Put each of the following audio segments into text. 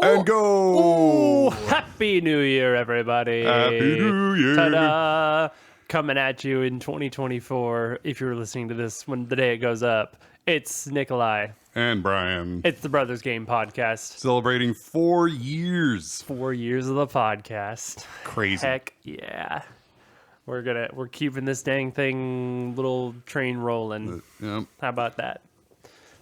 and go. Happy New Year, everybody. Happy New Year. Ta-da. Coming at you in 2024. If you're listening to this when the day it goes up, it's Nikolai. And Brian. It's the Brothers Game Podcast. Celebrating 4 years. 4 years of the podcast. Crazy. Heck yeah. We're keeping this dang thing, little train rolling. Yep, How about that?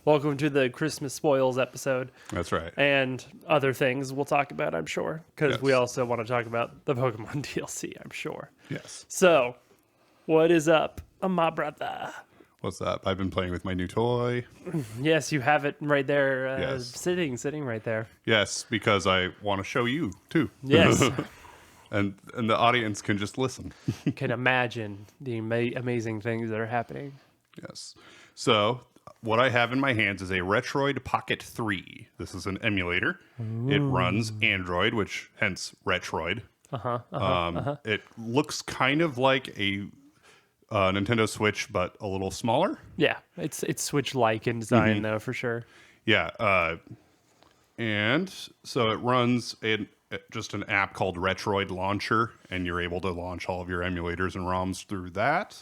Welcome to the Christmas spoils episode. that's right. And other things we'll talk about, I'm sure. Because we Yes. also want to talk about the Pokemon DLC, I'm sure. Yes. So, what is up, my brother? What's up? I've been playing with my new toy. Yes, you have it right there, Yes. sitting right there. Yes, because I want to show you too. Yes. and the audience can just listen. Can imagine the amazing things that are happening. Yes. So what I have in my hands is a Retroid Pocket 3. This is an emulator. It runs Android, which hence Retroid. It looks kind of like a Nintendo Switch, but a little smaller. Yeah, it's Switch-like in design, though, for sure. Yeah. And so it runs just an app called Retroid Launcher, and you're able to launch all of your emulators and ROMs through that.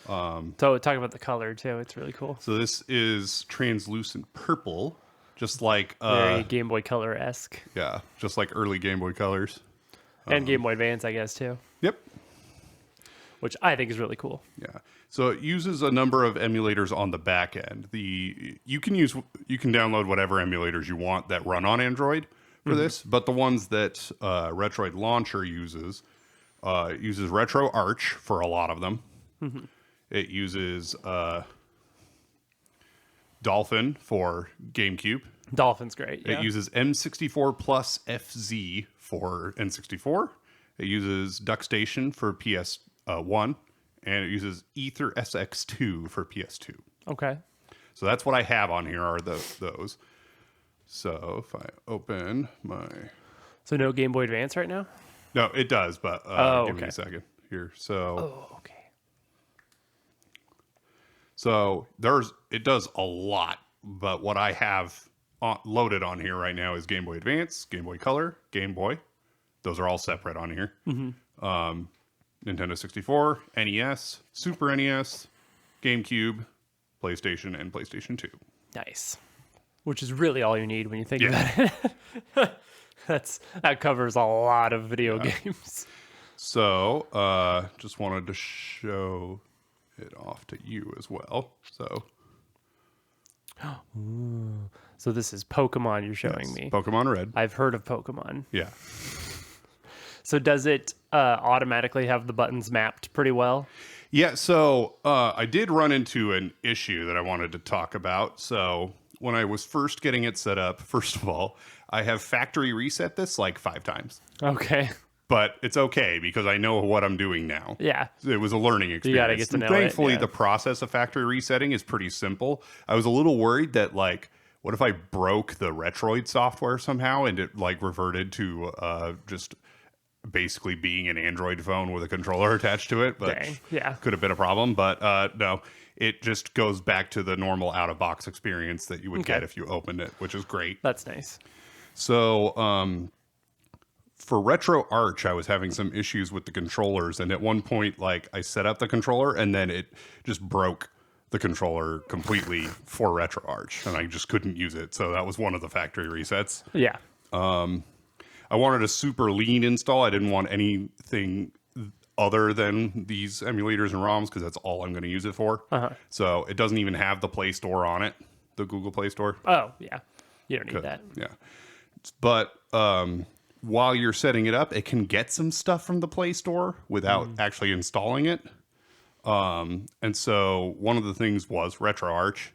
So talk about the color, too. It's really cool. So this is translucent purple, just like Very Game Boy Color-esque. just like early Game Boy colors. And Game Boy Advance, I guess, too. Yep. Which I think is really cool. Yeah. So it uses a number of emulators on the back end. You can download whatever emulators you want that run on Android for this, but the ones that Retroid Launcher uses Retro Arch for a lot of them. It uses Dolphin for GameCube. Dolphin's great. Yeah. It uses M64 plus FZ for N64. It uses DuckStation for PS1, and it uses Ether SX2 for PS2. Okay. So that's what I have on here are those. So if I open my... So no Game Boy Advance right now? No, it does, but give me okay. a second here. So... Oh, okay. So it does a lot, but what I have loaded on here right now is Game Boy Advance, Game Boy Color, Game Boy. Those are all separate on here. Nintendo 64, NES, Super NES, GameCube, PlayStation, and PlayStation 2. Nice. Which is really all you need when you think about it. That covers a lot of video games. So just wanted to show it off to you as well. So this is Pokemon you're showing me. Pokemon Red. I've heard of Pokemon. Yeah. So does it automatically have the buttons mapped pretty well? Yeah, so I did run into an issue that I wanted to talk about. So when I was first getting it set up, first of all, I have factory reset this like 5 times. Okay. But it's okay because I know what I'm doing now. Yeah. It was a learning experience. You gotta get to know it, Thankfully, yeah. the process of factory resetting is pretty simple. I was a little worried that, like, what if I broke the Retroid software somehow and it, like, reverted to just basically being an Android phone with a controller attached to it? But Dang. Yeah. could have been a problem. But no, it just goes back to the normal out-of-box experience that you would get if you opened it, which is great. That's nice. So, for Retro Arch, I was having some issues with the controllers, and at one point, like, I set up the controller, and then it just broke the controller completely for Retro Arch, and I just couldn't use it. So that was one of the factory resets. Yeah. I wanted a super lean install. I didn't want anything other than these emulators and ROMs because that's all I'm going to use it for. So it doesn't even have the Play Store on it, the Google Play Store. Oh, yeah. You don't need that. Yeah. But while you're setting it up, it can get some stuff from the Play Store without actually installing it. And so one of the things was RetroArch,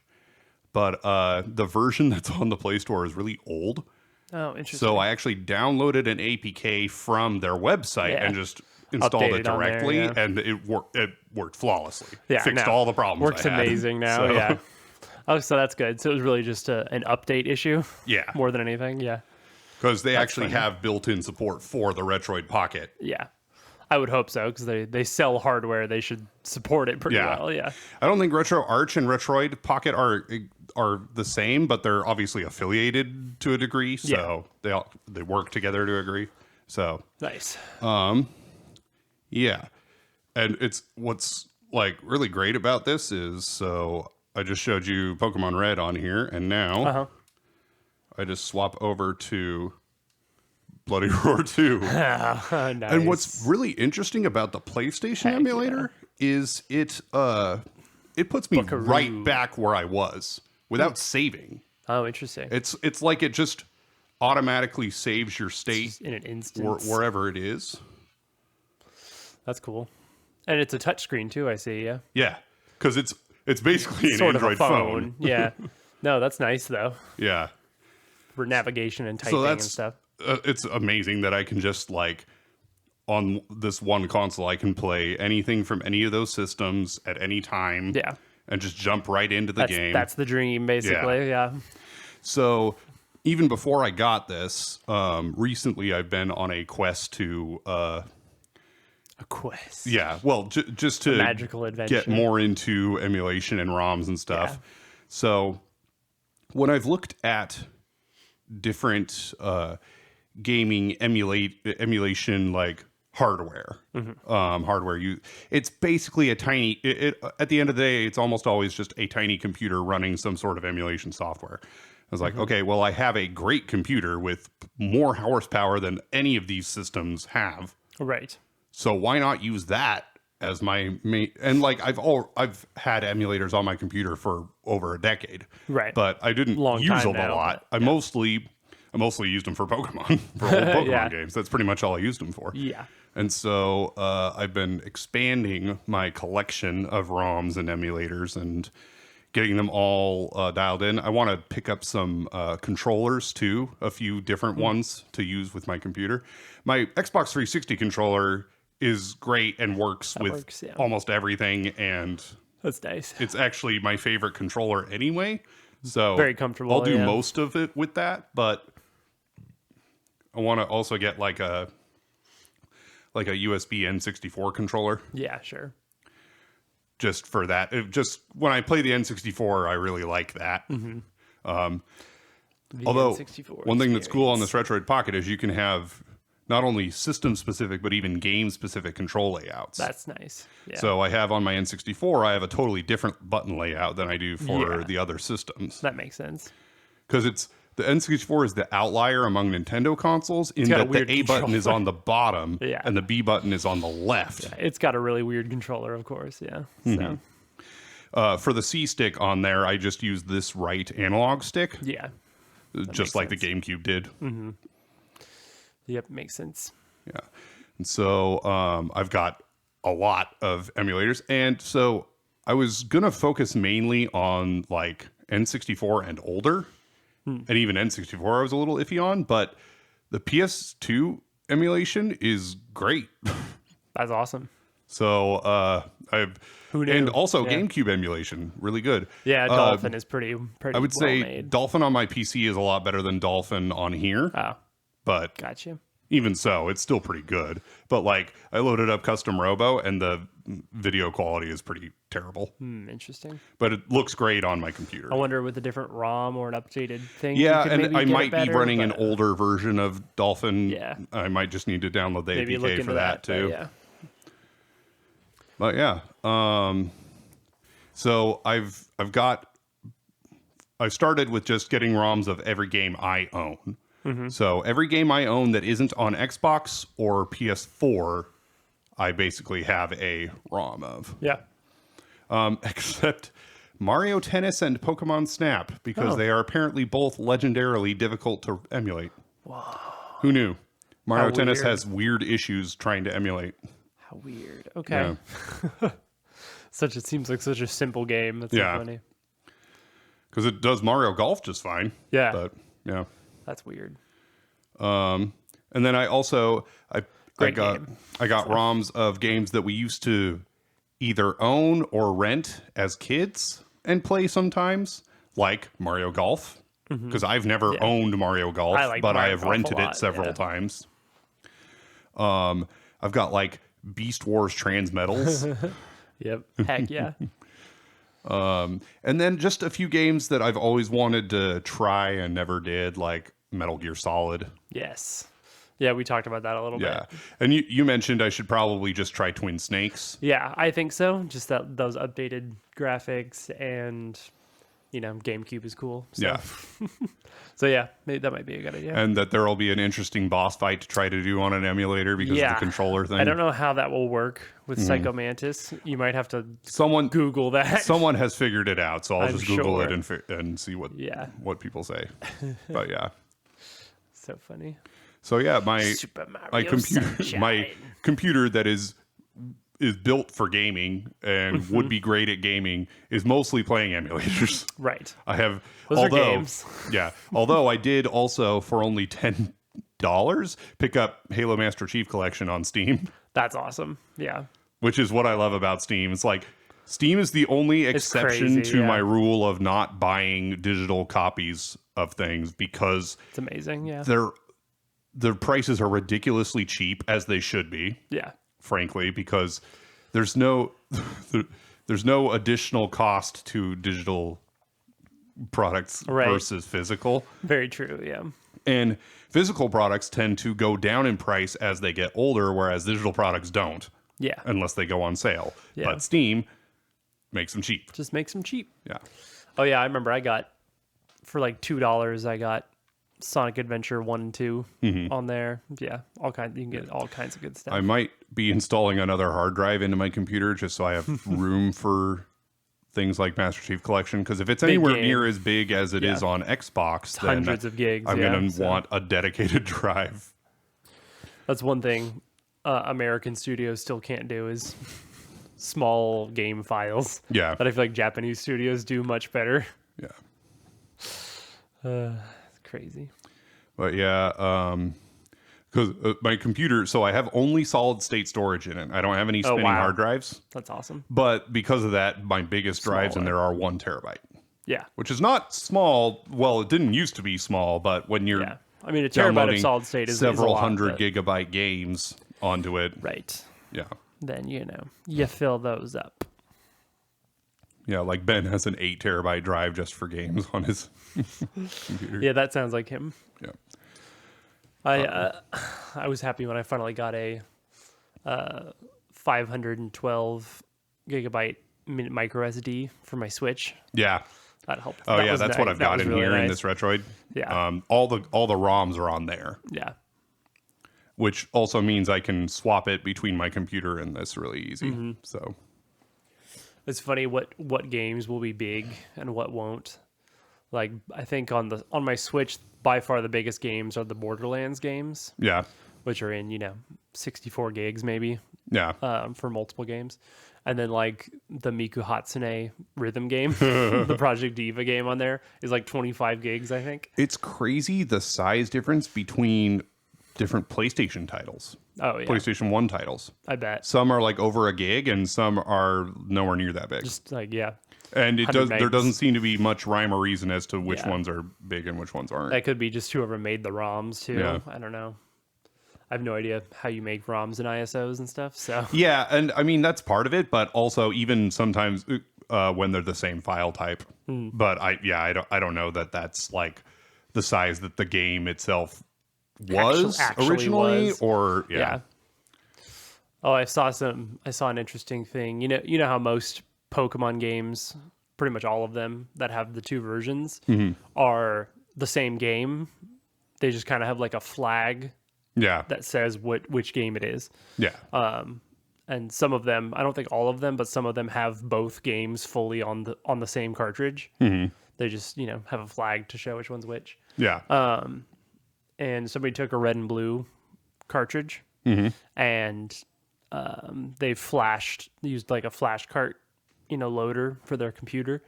but the version that's on the Play Store is really old. Oh, interesting. So I actually downloaded an APK from their website and just installed Updated it on there, directly, yeah. and it worked flawlessly. Yeah, Fixed no. all the problems. Works I had. amazing now. So, Yeah. Oh, so that's good. So it was really just an update issue. Yeah. More than anything. Yeah. Because they actually have built-in support for the Retroid Pocket. Yeah. I would hope so, because they sell hardware. They should support it pretty Yeah. well. Yeah. I don't think RetroArch and Retroid Pocket are the same, but they're obviously affiliated to a degree, so they work together to a degree. So Nice. yeah, and it's what's like really great about this is so I just showed you Pokemon Red on here, and now I just swap over to Bloody Roar 2. Nice. And what's really interesting about the PlayStation emulator is it puts me right back where I was without saving. Oh, interesting. It's like it just automatically saves your state in an instant, wherever it is. That's cool. And it's a touchscreen too, I see. Yeah. Yeah, because it's basically an Sort Android of a phone. Yeah. No, that's nice though. Yeah. For navigation and typing and stuff. It's amazing that I can just like on this one console I can play anything from any of those systems at any time. Yeah. And just jump right into the game. That's the dream, basically. Yeah. So even before I got this, recently I've been on a quest to A quest. yeah, well, just to magical adventure. get more into emulation and ROMs and stuff. Yeah. So when I've looked at different gaming emulation like hardware, it's basically a tiny. At the end of the day, it's almost always just a tiny computer running some sort of emulation software. I was like, okay, well, I have a great computer with more horsepower than any of these systems have. Right. So why not use that as my main? And like I've had emulators on my computer for over a decade, Right. But I didn't use them a lot. I mostly used them for Pokemon, for old Pokemon games. That's pretty much all I used them for. Yeah. And so I've been expanding my collection of ROMs and emulators and getting them all dialed in. I want to pick up some controllers too, a few different ones to use with my computer. My Xbox 360 controller is great and works almost everything, and that's nice. it's actually my favorite controller anyway. So very comfortable. I'll do most of it with that, but I want to also get like a USB N64 controller. Yeah, sure. Just for that. Just when I play the N64, I really like that. Although N64 one thing that's cool on this Retroid Pocket is you can have not only system specific, but even game specific control layouts. That's nice. Yeah. So I have on my N64, I have a totally different button layout than I do for the other systems. That makes sense. Because the N64 is the outlier among Nintendo consoles in that the A button is on the bottom and the B button is on the left. Yeah, it's got a really weird controller, of course. Yeah. So. For the C stick on there, I just use this right analog stick. Yeah. Just like the GameCube did. Yep, makes sense. Yeah. And so I've got a lot of emulators. And so I was going to focus mainly on like N64 and older. And even N64 I was a little iffy on. But the PS2 emulation is great. That's awesome. So Who knew? And also GameCube emulation, really good. Yeah, Dolphin is pretty I would say made. Dolphin on my PC is a lot better than Dolphin on here. Oh, But gotcha. even so, it's still pretty good. But like I loaded up Custom Robo and the video quality is pretty terrible. Interesting. But it looks great on my computer. I wonder with a different ROM or an updated thing. Yeah, you could and maybe I get might it better, be running an but, older version of Dolphin. Yeah. I might just need to download the maybe look APK into for that too. Yeah. But yeah. So I've started with just getting ROMs of every game I own. So every game I own that isn't on Xbox or PS4, I basically have a ROM of. Yeah. Except Mario Tennis and Pokemon Snap, because they are apparently both legendarily difficult to emulate. Wow. Who knew? Mario Tennis weird. has weird issues trying to emulate. How weird. Okay. Yeah. It seems like such a simple game. That's so funny. Because it does Mario Golf just fine. Yeah. But yeah. That's weird. And then I also I got ROMs of games that we used to either own or rent as kids and play sometimes, like Mario Golf. Because I've never owned Mario Golf, but I have rented it several times. I've got like Beast Wars Transmetals. Yep. Heck yeah. And then just a few games that I've always wanted to try and never did, like Metal Gear Solid. Yes. Yeah, we talked about that a little Yeah. bit. And you mentioned I should probably just try Twin Snakes. Yeah, I think so. Just that those updated graphics and GameCube is cool. So. Yeah. So yeah, maybe that might be a good idea. And that there will be an interesting boss fight to try to do on an emulator because of the controller thing. I don't know how that will work with Psycho Mantis. You might have to Someone Google that. Someone has figured it out, so I'll I'm just Google sure. it and see what people say. But yeah. So funny. So yeah, Super Mario Sunshine. my computer that is built for gaming and would be great at gaming is mostly playing emulators. Right. I have Those are games. Yeah. Although I did also for only $10 pick up Halo Master Chief Collection on Steam, That's awesome. Yeah. which is what I love about Steam. It's like Steam is the only exception crazy, to yeah. my rule of not buying digital copies of things because It's amazing. Yeah. their prices are ridiculously cheap, as they should be. Yeah. Frankly, because there's no additional cost to digital products Right. versus physical. Very true. Yeah. And physical products tend to go down in price as they get older, whereas digital products don't, Yeah. unless they go on sale. Yeah. But Steam makes them cheap. Just makes them cheap. Yeah. Oh yeah, I remember I got for like $2. I got Sonic Adventure 1 and 2 on there. Yeah, all kinds. You can get all kinds of good stuff. I might be installing another hard drive into my computer just so I have room for things like Master Chief Collection. Because if it's anywhere game. near as big as it is on Xbox, then hundreds of gigs. I'm yeah, going to so want a dedicated drive. That's one thing American studios still can't do is small game files. Yeah. But I feel like Japanese studios do much better. Yeah. It's crazy. But yeah, because my computer, so I have only solid state storage in it. I don't have any spinning wow. hard drives. That's awesome. But because of that, my biggest drives in Smaller. there are 1 terabyte, Yeah. which is not small. Well, it didn't used to be small, but when you're Yeah. I mean, a terabyte downloading of solid state is several a lot, hundred but- gigabyte games onto it, Right. yeah, Then, you fill those up. yeah. Like Ben has an 8 terabyte drive just for games on his computer. Yeah, that sounds like him. Yeah. I was happy when I finally got a 512 gigabyte micro SD for my Switch. Yeah. That helped. Oh That yeah, was that's nice. what I've That got was in really here in nice. this Retroid. Yeah. All the ROMs are on there, Yeah. which also means I can swap it between my computer and this really easy. Mm-hmm. So It's funny what games will be big and what won't. Like I think on my Switch, by far the biggest games are the Borderlands games, yeah, which are in 64 gigs maybe yeah, for multiple games, and then like the Miku Hatsune rhythm game, the Project Diva game on there is like 25 gigs I think. it's crazy the size difference between different PlayStation titles, Oh yeah, PlayStation 1 titles. I bet. Some are like over a gig, and some are nowhere near that big. Just like yeah, And it 100 does. There megs. doesn't seem to be much rhyme or reason as to which Yeah. ones are big and which ones aren't. that could be just whoever made the ROMs too. Yeah. I don't know. I have no idea how you make ROMs and ISOs and stuff. So Yeah, and I mean that's part of it, but also even sometimes when they're the same file type. But I don't know that that's like the size that the game itself was Actually originally, was. or yeah. Oh, I saw an interesting thing. You know how most Pokemon games, pretty much all of them that have the two versions, are the same game. They just kind of have like a flag yeah, that says which game it is. yeah, And some of them, I don't think all of them, but some of them have both games fully on the same cartridge. They just have a flag to show which one's which. yeah, And somebody took a red and blue cartridge and they used like a flash cart loader for their computer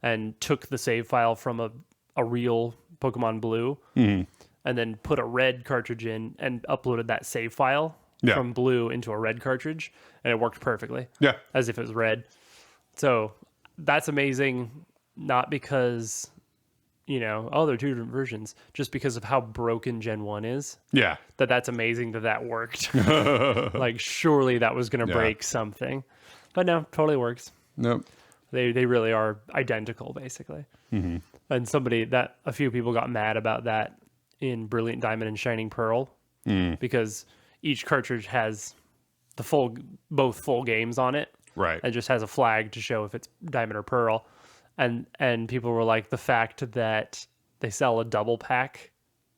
and took the save file from a real Pokemon Blue and then put a red cartridge in and uploaded that save file Yeah. from blue into a red cartridge, and it worked perfectly yeah, as if it was red. So that's amazing, not because they're two different versions, just because of how broken Gen 1 is. Yeah. That's amazing that worked. Like, surely that was going to Yeah. break something. But no, totally works. Nope. They really are identical, basically. Mm-hmm. And a few people got mad about that in Brilliant Diamond and Shining Pearl, because each cartridge has both full games on it. Right. And just has a flag to show if it's Diamond or Pearl. And people were like, the fact that they sell a double pack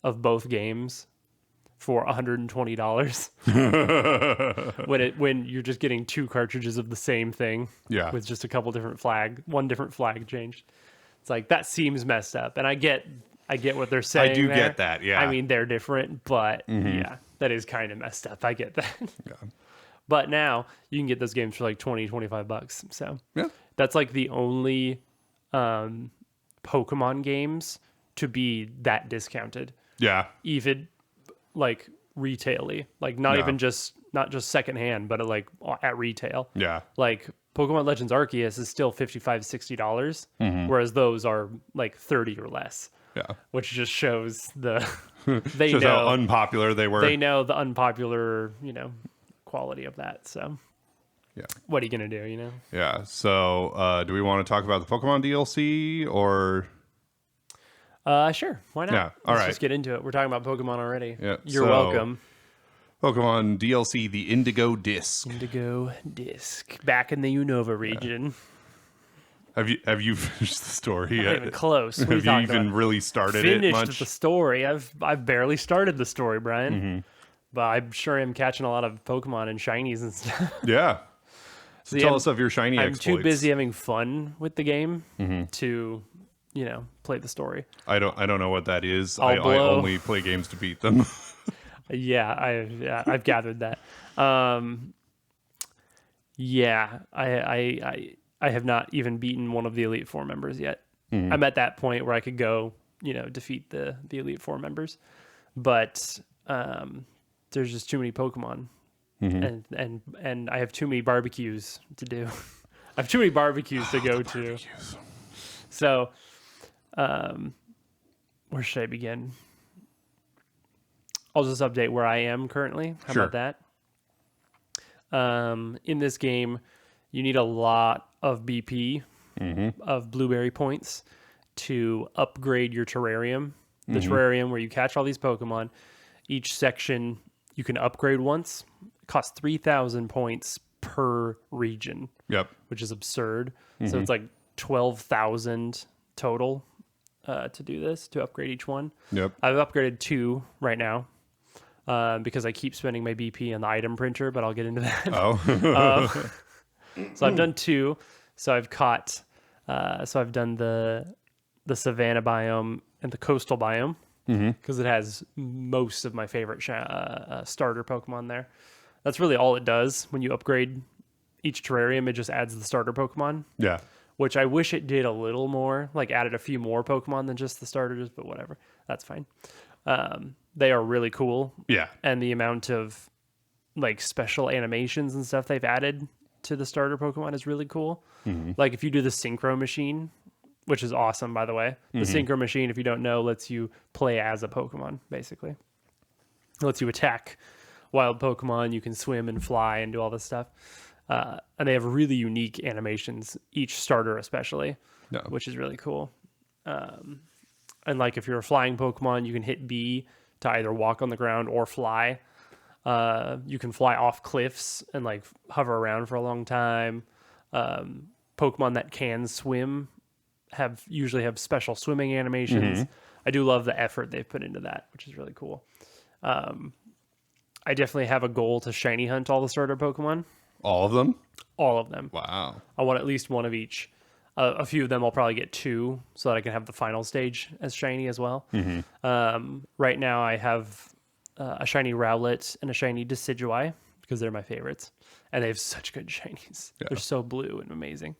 of both games for $120 when you're just getting two cartridges of the same thing, Yeah. with just a couple different one different flag changed. It's like, that seems messed up. And I get what they're saying. I do there. get that. Yeah. I mean, they're different, but yeah, that is kind of messed up. I get that. Yeah. But now you can get those games for like $20-$25. So Yeah. that's like the only Pokemon games to be that discounted, Yeah. even like retail-y, like not just secondhand, but like at retail. Yeah. Like Pokemon Legends Arceus is still $55-$60, whereas those are like 30 or less. Yeah. Which just shows they Shows know how unpopular they were. they know the unpopular quality of that. So Yeah. what are you gonna do? Yeah. So, do we want to talk about the Pokemon DLC or? Sure. Why not? Yeah, all Let's right. just get into it. We're talking about Pokemon already. Yeah, You're so- welcome. Pokemon DLC, the Indigo Disc. Indigo Disc, back in the Unova region. Have you finished the story Not yet? even close. What are Have you you talking even about? really started Finished it much? the story. I've barely started the story, Brian. But I'm sure I'm catching a lot of Pokemon and shinies and stuff. Yeah. So See, tell us of your shiny I'm exploits. too busy having fun with the game to, play the story. I don't know what that is. I'll I blow. only play games to beat them. Yeah, I've gathered that. Yeah, I have not even beaten one of the Elite Four members yet. I'm at that point where I could go, defeat the Elite Four members, but there's just too many Pokemon, and I have too many barbecues to do. I have too many barbecues to go to. So, where should I begin? I'll just update where I am currently. How Sure. about that? In this game, you need a lot of BP, of blueberry points, to upgrade your terrarium. The terrarium where you catch all these Pokemon. Each section you can upgrade once. It costs 3,000 points per region, Yep. which is absurd. So it's like 12,000 total to do this, to upgrade each one. Yep. I've upgraded 2 right now because I keep spending my BP on the item printer, but I'll get into that. Oh. So I've done 2. So I've caught. So I've done the savanna biome and the coastal biome because it has most of my favorite starter Pokemon there. That's really all it does. When you upgrade each terrarium, it just adds the starter Pokemon, Yeah. which I wish it did a little more, like added a few more Pokemon than just the starters, but whatever. That's fine. They are really cool. Yeah. And the amount of like special animations and stuff they've added to the starter Pokemon is really cool. Like if you do the Synchro Machine, which is awesome, by the way. The Synchro Machine, if you don't know, lets you play as a Pokemon, basically. It lets you attack wild Pokemon. You can swim and fly and do all this stuff. And they have really unique animations, each starter especially, Yeah. which is really cool. And like if you're a flying Pokemon, you can hit B to either walk on the ground or fly. You can fly off cliffs and like hover around for a long time. Pokemon that can swim usually have special swimming animations. I do love the effort they've put into that, which is really cool. I definitely have a goal to shiny hunt all the starter Pokemon. All of them? All of them. Wow. I want at least one of each. A few of them I'll probably get 2 so that I can have the final stage as shiny as well. Right now I have a shiny Rowlet and a shiny Decidueye because they're my favorites. And they have such good shinies. Yeah. They're so blue and amazing.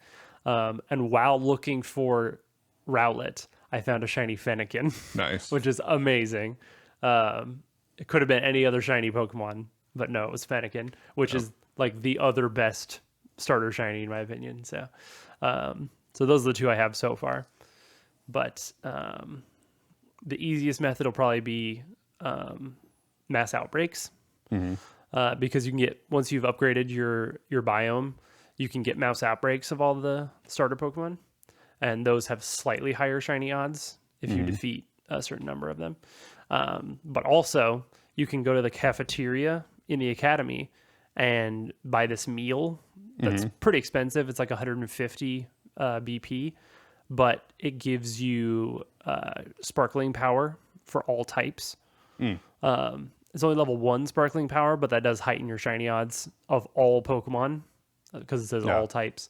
And while looking for Rowlet, I found a shiny Fennekin, Nice. which is amazing. It could have been any other shiny Pokemon, but no, it was Fennekin, which is like the other best starter shiny in my opinion. So those are the 2 I have so far. But the easiest method will probably be mass outbreaks. Because you can get, once you've upgraded your biome, you can get mouse outbreaks of all the starter Pokemon, and those have slightly higher shiny odds if you defeat a certain number of them. But also, you can go to the cafeteria in the academy and buy this meal that's pretty expensive. It's like 150 BP, but it gives you sparkling power for all types. It's only level 1 sparkling power, but that does heighten your shiny odds of all Pokemon because it says all types.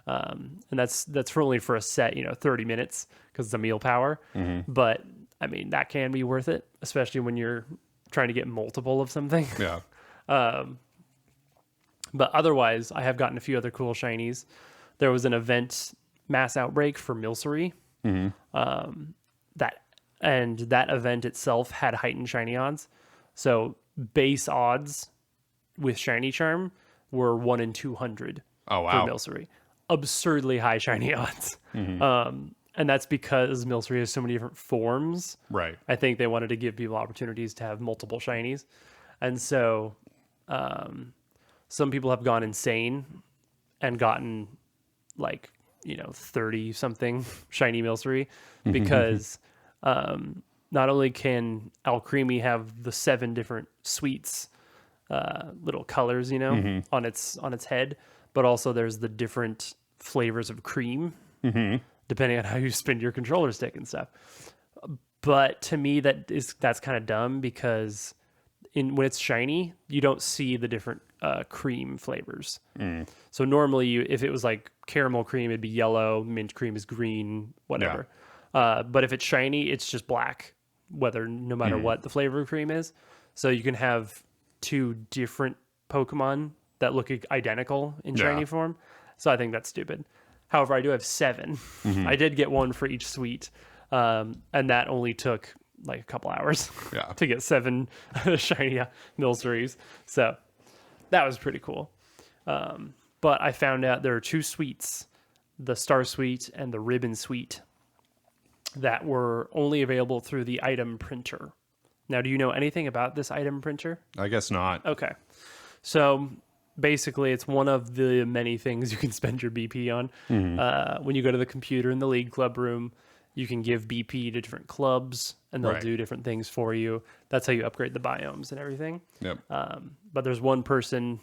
And that's only for a set, 30 minutes because it's a meal power. But I mean, that can be worth it, especially when you're trying to get multiple of something. Yeah. But otherwise, I have gotten a few other cool shinies. There was an event mass outbreak for Milcery. That event itself had heightened shiny odds. So base odds with shiny charm were 1 in 200 Oh, for wow. Milcery. Absurdly high shiny odds. And that's because Milcery has so many different forms. Right. I think they wanted to give people opportunities to have multiple shinies. And so some people have gone insane and gotten 30 something shiny Milcery because not only can Alcremie have the 7 different sweets, little colors, on its head, but also there's the different flavors of cream, depending on how you spin your controller stick and stuff. But to me, that's kind of dumb because when it's shiny, you don't see the different cream flavors. So normally, if it was like caramel cream, it'd be yellow, mint cream is green, whatever. But if it's shiny, it's just black, no matter what the flavor of cream is. So you can have 2 different Pokemon that look identical in shiny form. So I think that's stupid. However, I do have 7. I did get 1 for each suite, and that only took like a couple hours to get 7 shiny Milceries. So that was pretty cool. But I found out there are 2 suites, the Star Suite and the Ribbon Suite, that were only available through the item printer. Now, do you know anything about this item printer? I guess not. Okay. So basically, it's one of the many things you can spend your BP on. When you go to the computer in the League Club room, you can give BP to different clubs, and they'll do different things for you. That's how you upgrade the biomes and everything. Yep. But there's one person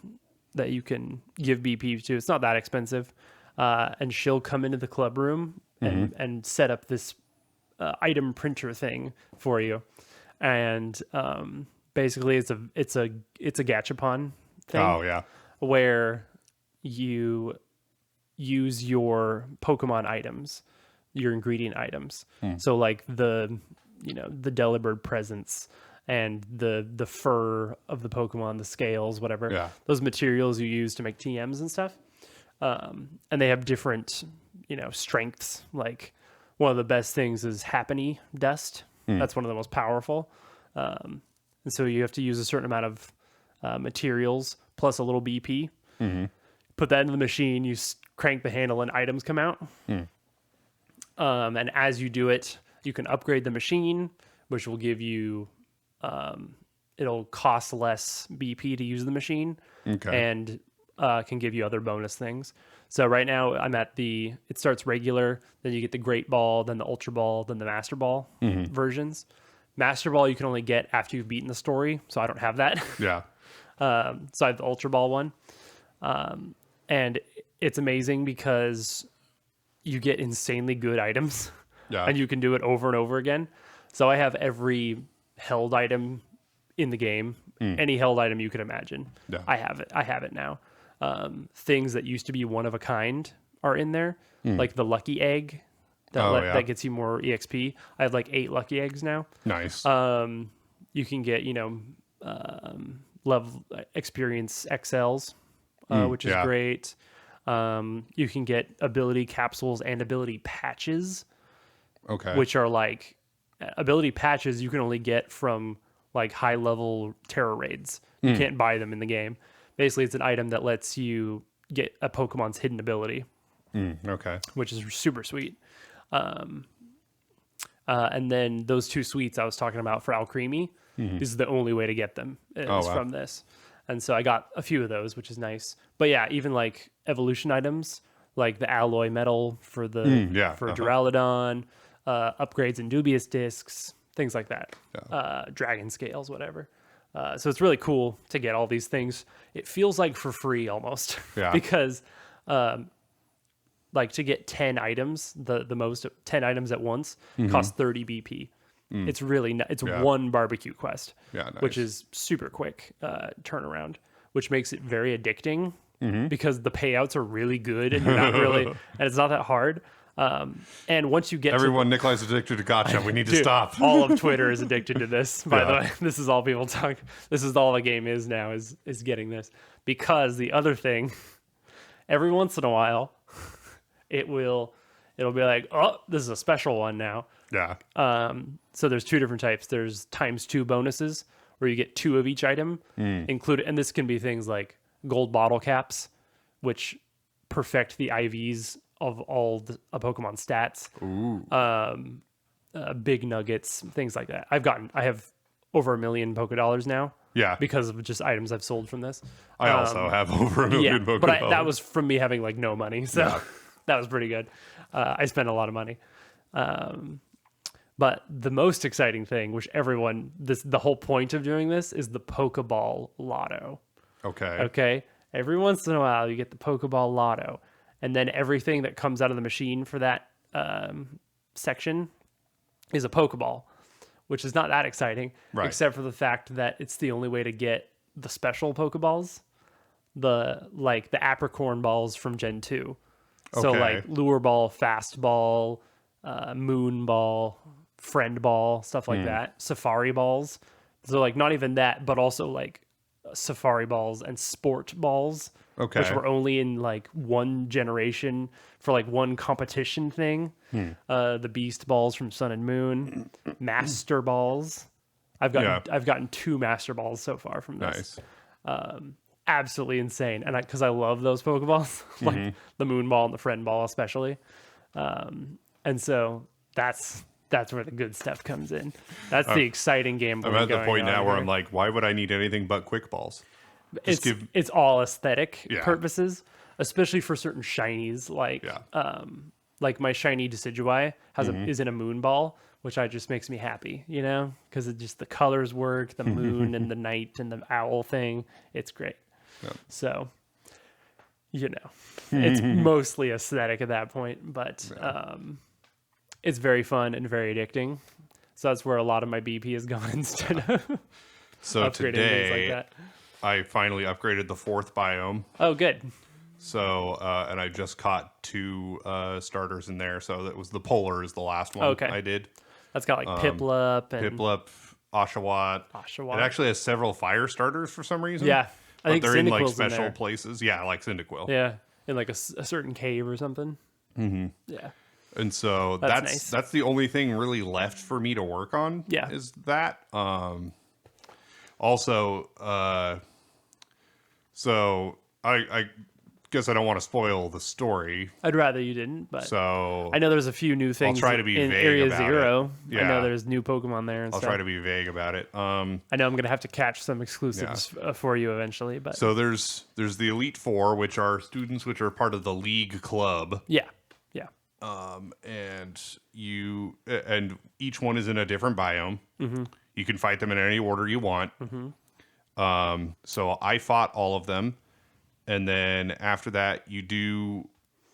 that you can give BP to. It's not that expensive. And she'll come into the club room and set up this item printer thing for you. And basically, it's a gachapon thing. Oh, yeah. Where you use your Pokemon items, your ingredient items. So like the Delibird presents and the fur of the Pokemon, the scales, whatever. Yeah. Those materials you use to make TMs and stuff. And they have different, strengths. Like one of the best things is Happiny Dust. That's one of the most powerful. And so you have to use a certain amount of materials plus a little BP. Put that into the machine, you crank the handle and items come out. And as you do it, you can upgrade the machine, which will give you, it'll cost less BP to use the machine. And can give you other bonus things. So right now I'm at it starts regular, then you get the Great Ball, then the Ultra Ball, then the Master Ball versions. Master Ball you can only get after you've beaten the story, so I don't have that. Yeah. So I have the Ultra Ball one. And it's amazing because you get insanely good items. Yeah. And you can do it over and over again. So I have every held item in the game. Any held item you could imagine. Yeah. I have it now. Things that used to be one of a kind are in there, like the lucky egg that gets you more EXP. I have like 8 lucky eggs now. Nice. You can get level experience XLs, which is great. You can get ability capsules and ability patches, which are like ability patches you can only get from like high level terror raids. You can't buy them in the game. Basically, it's an item that lets you get a Pokemon's hidden ability, which is super sweet. And then those 2 suites I was talking about for Alcremie, this is the only way to get them is Oh, wow. from this. And so I got a few of those, which is nice. But yeah, even like evolution items, like the alloy metal for the yeah, for Duraludon, upgrades in dubious discs, things like that. Dragon scales, whatever. So it's really cool to get all these things. It feels like for free almost, Yeah. because like to get 10 items, the most 10 items at once costs 30 BP. It's really it's Yeah. one barbecue quest, Yeah, nice. which is super quick turnaround, which makes it very addicting because the payouts are really good and you're not really and it's not that hard. And once you get Everyone, Nikolai's addicted to gotcha. We need to Dude, stop. all of Twitter is addicted to this. By the Yeah. way, this is all people talk. This is all the game is now is getting this, because the other thing, every once in a while, it'll be like, oh, this is a special one now. Yeah. So there's 2 different types. There's ×2 bonuses where you get 2 of each item included, and this can be things like gold bottle caps, which perfect the IVs of all a Pokemon stats. Ooh. Big nuggets, things like that. I have over 1 million Pokedollars now Yeah. because of just items I've sold from this. I also have over 1 million Pokemon. But that was from me having like no money, so that was pretty good. I spent a lot of money. But the most exciting thing, which the whole point of doing this is the Pokeball Lotto. Okay. Okay, every once in a while you get the Pokeball Lotto, and then everything that comes out of the machine for that section is a Pokeball, which is not that exciting, Right. except for the fact that it's the only way to get the special Pokeballs, the Apricorn balls from Gen 2. So Okay. like Lure Ball, Fast Ball, Moon Ball, Friend Ball, stuff like that. Safari Balls. So like not even that, but also like Safari Balls and Sport Balls. Okay. Which were only in like one generation for like one competition thing. The Beast Balls from Sun and Moon, Master Balls. I've gotten 2 Master Balls so far from this. Nice. Absolutely insane, and because I love those Pokeballs, like the Moon Ball and the Friend Ball especially. And so that's where the good stuff comes in. That's the exciting game. I'm at the point now where I'm like, why would I need anything but quick balls? It's all aesthetic Yeah. purposes, especially for certain shinies like my shiny Decidueye is in a moon ball, which just makes me happy, because it just the colors work, the moon and the night and the owl thing, it's great. Yep. So it's mostly aesthetic at that point, but it's very fun and very addicting. So that's where a lot of my BP has gone instead of So upgrading things like today, that. I finally upgraded the 4th biome. Oh, good. So, and I just caught 2 starters in there. So that was the Polar is the last one Okay. I did. That's got like Piplup and Piplup, Oshawott. Oshawott. It actually has several fire starters for some reason. Yeah, I But think they're in like Cyndaquil's special there. places. Yeah, like Cyndaquil. Yeah, in like a certain cave or something. Mm-hmm. Yeah. And so That's nice. that's the only thing really left for me to work on. Yeah. Is that. Also, so I guess I don't want to spoil the story. I'd rather you didn't, but So I know there's a few new things try to be in vague Area about Zero. it. I know Yeah. there's new Pokemon there and I'll stuff. try to be vague about it. I know I'm going to have to catch some exclusives for you eventually, but So there's the Elite Four, which are students which are part of the League Club. yeah. And each one is in a different biome. Mm-hmm. You can fight them in any order you want. Mm-hmm. So I fought all of them, and then after that, you do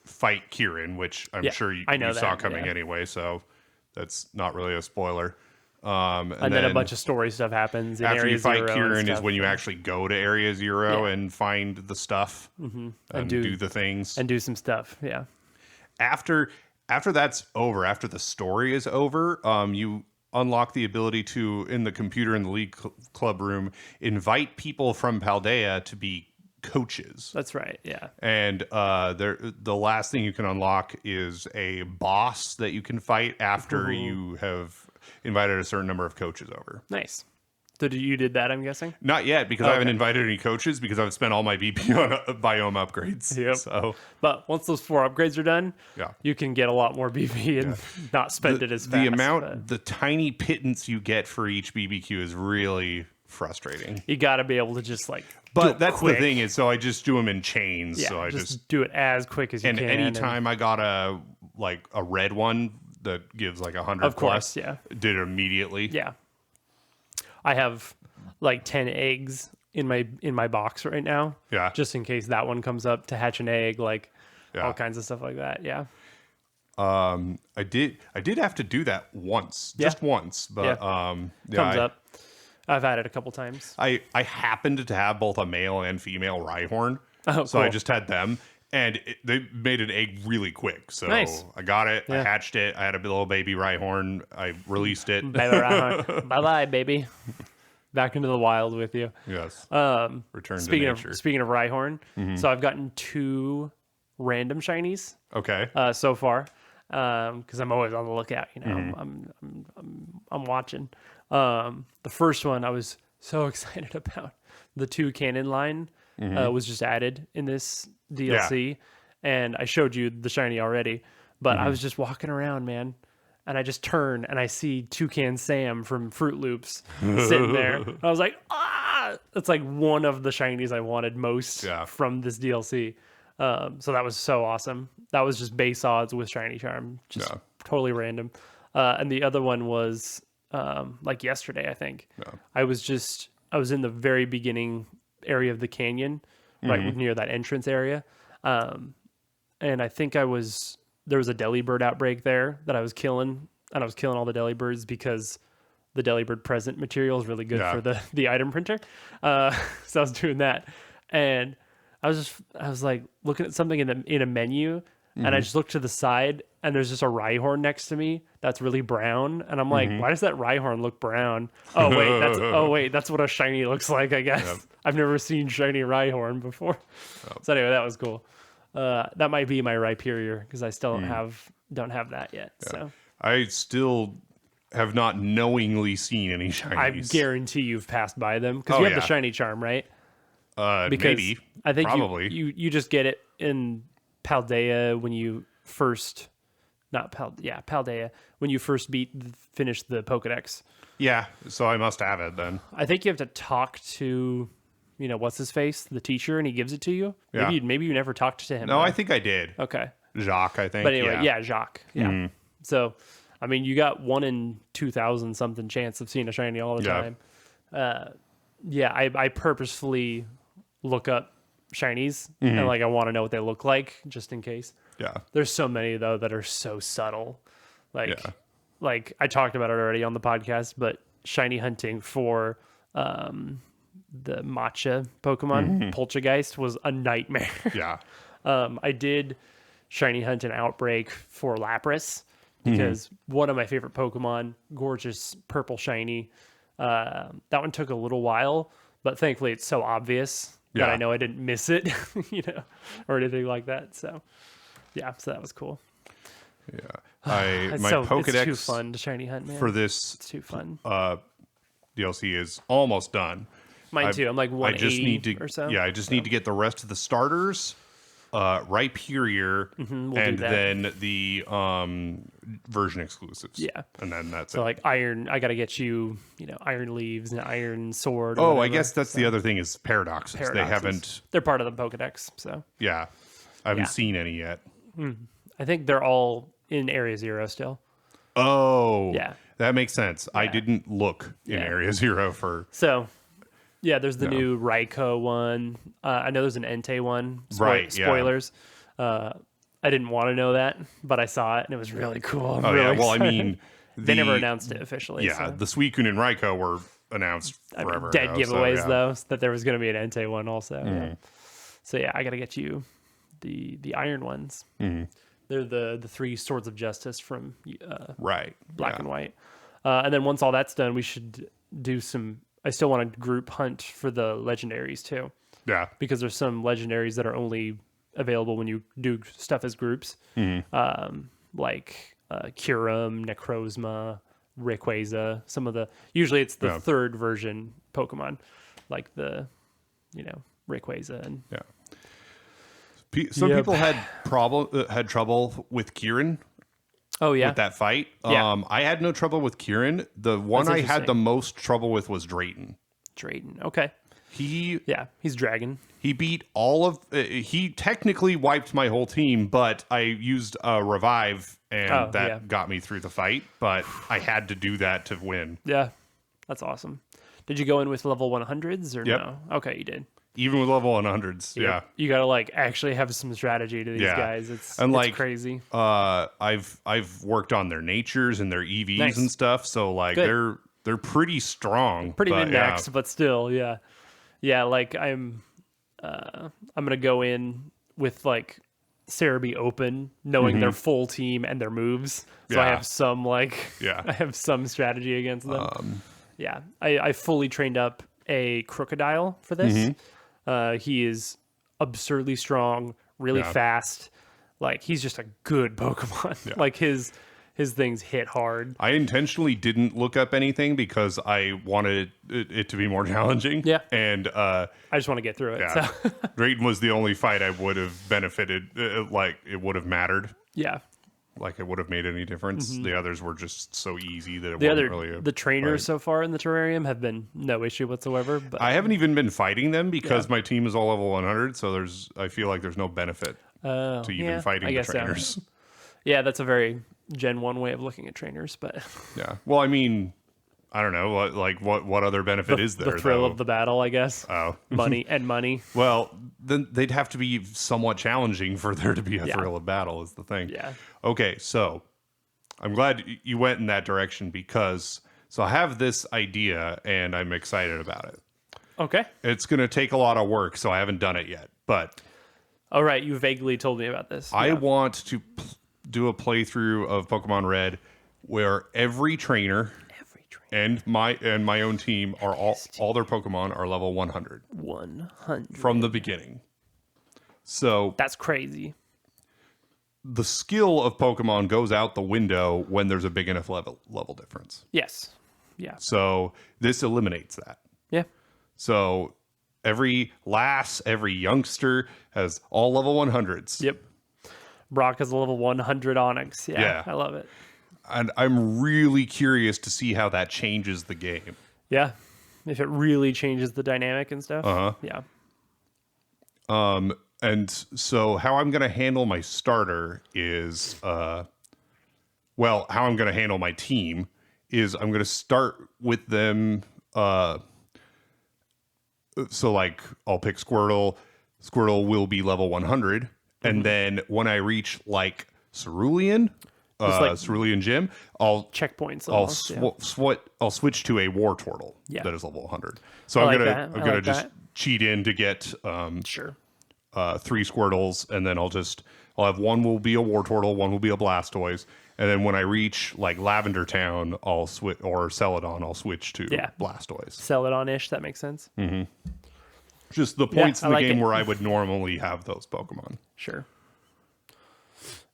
fight Kieran, which I'm sure you saw coming anyway. So that's not really a spoiler. And then a bunch of story stuff happens. In after Area you fight Zero Kieran and is when you actually go to Area Zero and find the stuff and do the things and do some stuff. Yeah. After that's over, after the story is over, you unlock the ability to, in the computer in the League Club room, invite people from Paldea to be coaches. That's right. Yeah. And the last thing you can unlock is a boss that you can fight after you have invited a certain number of coaches over. Nice. So you did that, I'm guessing? Not yet, because I haven't invited any coaches because I've spent all my BP on biome upgrades. Yep. So, But once those 4 upgrades are done, yeah. you can get a lot more BB and not spend it as fast. The amount, but the tiny pittance you get for each BBQ is really frustrating. you got to be able to just like. But that's the thing is, so I just do them in chains. Yeah, so I just do it as quick as you and can. anytime I got a red one that gives like 100 Of course, plus, yeah. did it immediately. Yeah. I have like 10 eggs in my box right now. Yeah. Just in case that one comes up to hatch an egg, like Yeah. all kinds of stuff like that. Yeah. I did have to do that once, just once, but Comes up. I've had it a couple times. I happened to have both a male and female Rhyhorn, Oh, so I cool. just had them, and they made an egg really quick. So Nice. I got it, I Yeah. hatched it, I had a little baby Rhyhorn, I released it. Bye bye, baby. Back into the wild with you. Yes. Return to Speaking nature. of Rhyhorn, so I've gotten 2 random shinies Okay. so far, because I'm always on the lookout. You know, Mm-hmm. I'm watching. The first one I was so excited about. The 2 cannon line was just added in this DLC, and I showed you the shiny already. But I was just walking around, man, and I just turn and I see Toucan Sam from Fruit Loops sitting there. I was like, ah! That's like one of the shinies I wanted most from this DLC. So that was so awesome. That was just base odds with Shiny Charm, just totally random. And the other one was like yesterday, I think. I was in the very beginning area of the canyon, right near that entrance area. And I think there was a Delibird outbreak there that I was killing, and I was killing all the Delibirds because the Delibird present material is really good for the item printer. So I was doing that, and I was like looking at something in a menu, and I just looked to the side, and there's just a Rhyhorn next to me that's really brown, and I'm like, why does that Rhyhorn look brown? Oh wait, that's what a shiny looks like, I guess. Yep. I've never seen shiny Rhyhorn before. Yep. So anyway, that was cool. That might be my Rhyperior because I still don't have that yet. Yeah. So I still have not knowingly seen any shinies. I guarantee you've passed by them because you have the shiny charm, right? Because maybe. I think probably. you just get it in Paldea when you first, Paldea when you first finish the Pokedex. Yeah, so I must have it then. I think you have to talk to, what's his face, the teacher, and he gives it to you. Yeah. Maybe you never talked to him. No, I think I did. Okay. Jacques, I think. But anyway, Jacques. Yeah. So, I mean, you got 1 in 2,000 something chance of seeing a shiny all the time. I purposefully look up shinies and I want to know what they look like just in case. Yeah. There's so many though that are so subtle. Like I talked about it already on the podcast, but shiny hunting for the matcha Pokemon, Poltergeist, was a nightmare. Yeah. I did shiny hunt an Outbreak for Lapras because one of my favorite Pokemon, gorgeous purple shiny. That one took a little while, but thankfully it's so obvious that I know I didn't miss it, or anything like that. So so that was cool. Yeah. My Pokedex it's too fun to shiny hunt, man. for this It's too fun. DLC is almost done. Mine too. I'm like 180 I just need to, or so. Yeah, I just need to get the rest of the starters, Rhyperior, and then the version exclusives. Yeah. And then that's So it. like Iron, I got to get you, Iron Leaves and Iron Sword. Oh, I guess that's the other thing is paradoxes. They Paradoxes. haven't. They're part of the Pokedex, so. Yeah. I haven't seen any yet. I think they're all in Area 0 still. Oh. Yeah. That makes sense. I didn't look in Yeah. Area 0 for. So, there's the new Raikou one. I know there's an Entei one. Right, yeah. Spoilers. I didn't want to know that, but I saw it and it was really cool. Oh, yeah. Well, I mean. They never announced it officially. Yeah. So. The Suicune and Raikou were announced forever Dead ago, giveaways, so, though, that there was going to be an Entei one also. Yeah. So, I got to get you the Iron ones. They're the 3 Swords of Justice from right. Black and White. And then once all that's done, we should do some... I still want to group hunt for the legendaries, too. Yeah. Because there's some legendaries that are only available when you do stuff as groups. Like Kyurem, Necrozma, Rayquaza, some of the usually it's the Yeah. third version Pokemon, like the Rayquaza and Yeah. Some Yep. people had trouble with Kieran oh yeah, with that fight. Yeah. I had no trouble with Kieran. The one I had the interesting. most trouble with was Drayton. Drayton. Okay, He he's dragon. he beat all of. He technically wiped my whole team, but I used a revive, and that got me through the fight. But I had to do that to win. Yeah, that's awesome. Did you go in with level 100s or Yep. no? Okay, you did. Even with level 100s, yeah. You got to like actually have some strategy to these guys. It's like crazy. I've worked on their natures and their EVs Nice. and stuff, so like Good. they're pretty strong. Pretty but, min-maxed, but still, yeah. Like I'm gonna go in with like Cerebi open, knowing their full team and their moves, so I Yeah. have some like Yeah. I have some strategy against them. I fully trained up a Crocodile for this. He is absurdly strong, really fast. Like he's just a good Pokemon. Like his things hit hard. I intentionally didn't look up anything because I wanted it to be more challenging. Yeah. And I just want to get through it. yeah, So Drayton was the only fight I would have benefited. Like it would have mattered. yeah. Like it would have made any difference. The others were just so easy that it The wasn't other really. the trainers fight. so far in the terrarium have been no issue whatsoever. But I haven't even been fighting them because my team is all level 100. So I feel like there's no benefit to even fighting the trainers. So. Yeah, that's a very Gen 1 way of looking at trainers, but Yeah. Well, I mean, I don't know. What other benefit is there? the thrill though? of the battle, I guess. Oh. money. Well, then they'd have to be somewhat challenging for there to be a thrill of battle is the thing. Yeah. Okay, so I'm glad you went in that direction because I have this idea and I'm excited about it. Okay. It's going to take a lot of work, so I haven't done it yet. But All right, you vaguely told me about this. I Yeah. want to do a playthrough of Pokemon Red where every trainer and my own team are all their Pokemon are level 100 100 from the beginning. So That's crazy. the skill of Pokemon goes out the window when there's a big enough level difference. Yes. Yeah. So this eliminates that. Yeah. So every youngster has all level 100s. Yep. Brock is a level 100 Onyx. Yeah. I love it. And I'm really curious to see how that changes the game. Yeah. If it really changes the dynamic and stuff. Uh-huh. Yeah. And so how I'm going to handle my starter is, how I'm going to handle my team is I'm going to start with them. So like I'll pick Squirtle. Squirtle will be level 100. And then when I reach like Cerulean, Cerulean Gym, I'll Checkpoints. I'll Almost, I'll switch to a Wartortle Yeah. that is level 100. So I I'm like gonna that. I I'm gonna like just that. cheat in to get Sure. 3 Squirtles, and then I'll have one will be a Wartortle, one will be a Blastoise, and then when I reach like Lavender Town, I'll switch or Celadon, I'll switch to Blastoise. Sell it on-ish. That makes sense. Just the points I in the like game it. where I would normally have those Pokemon. Sure.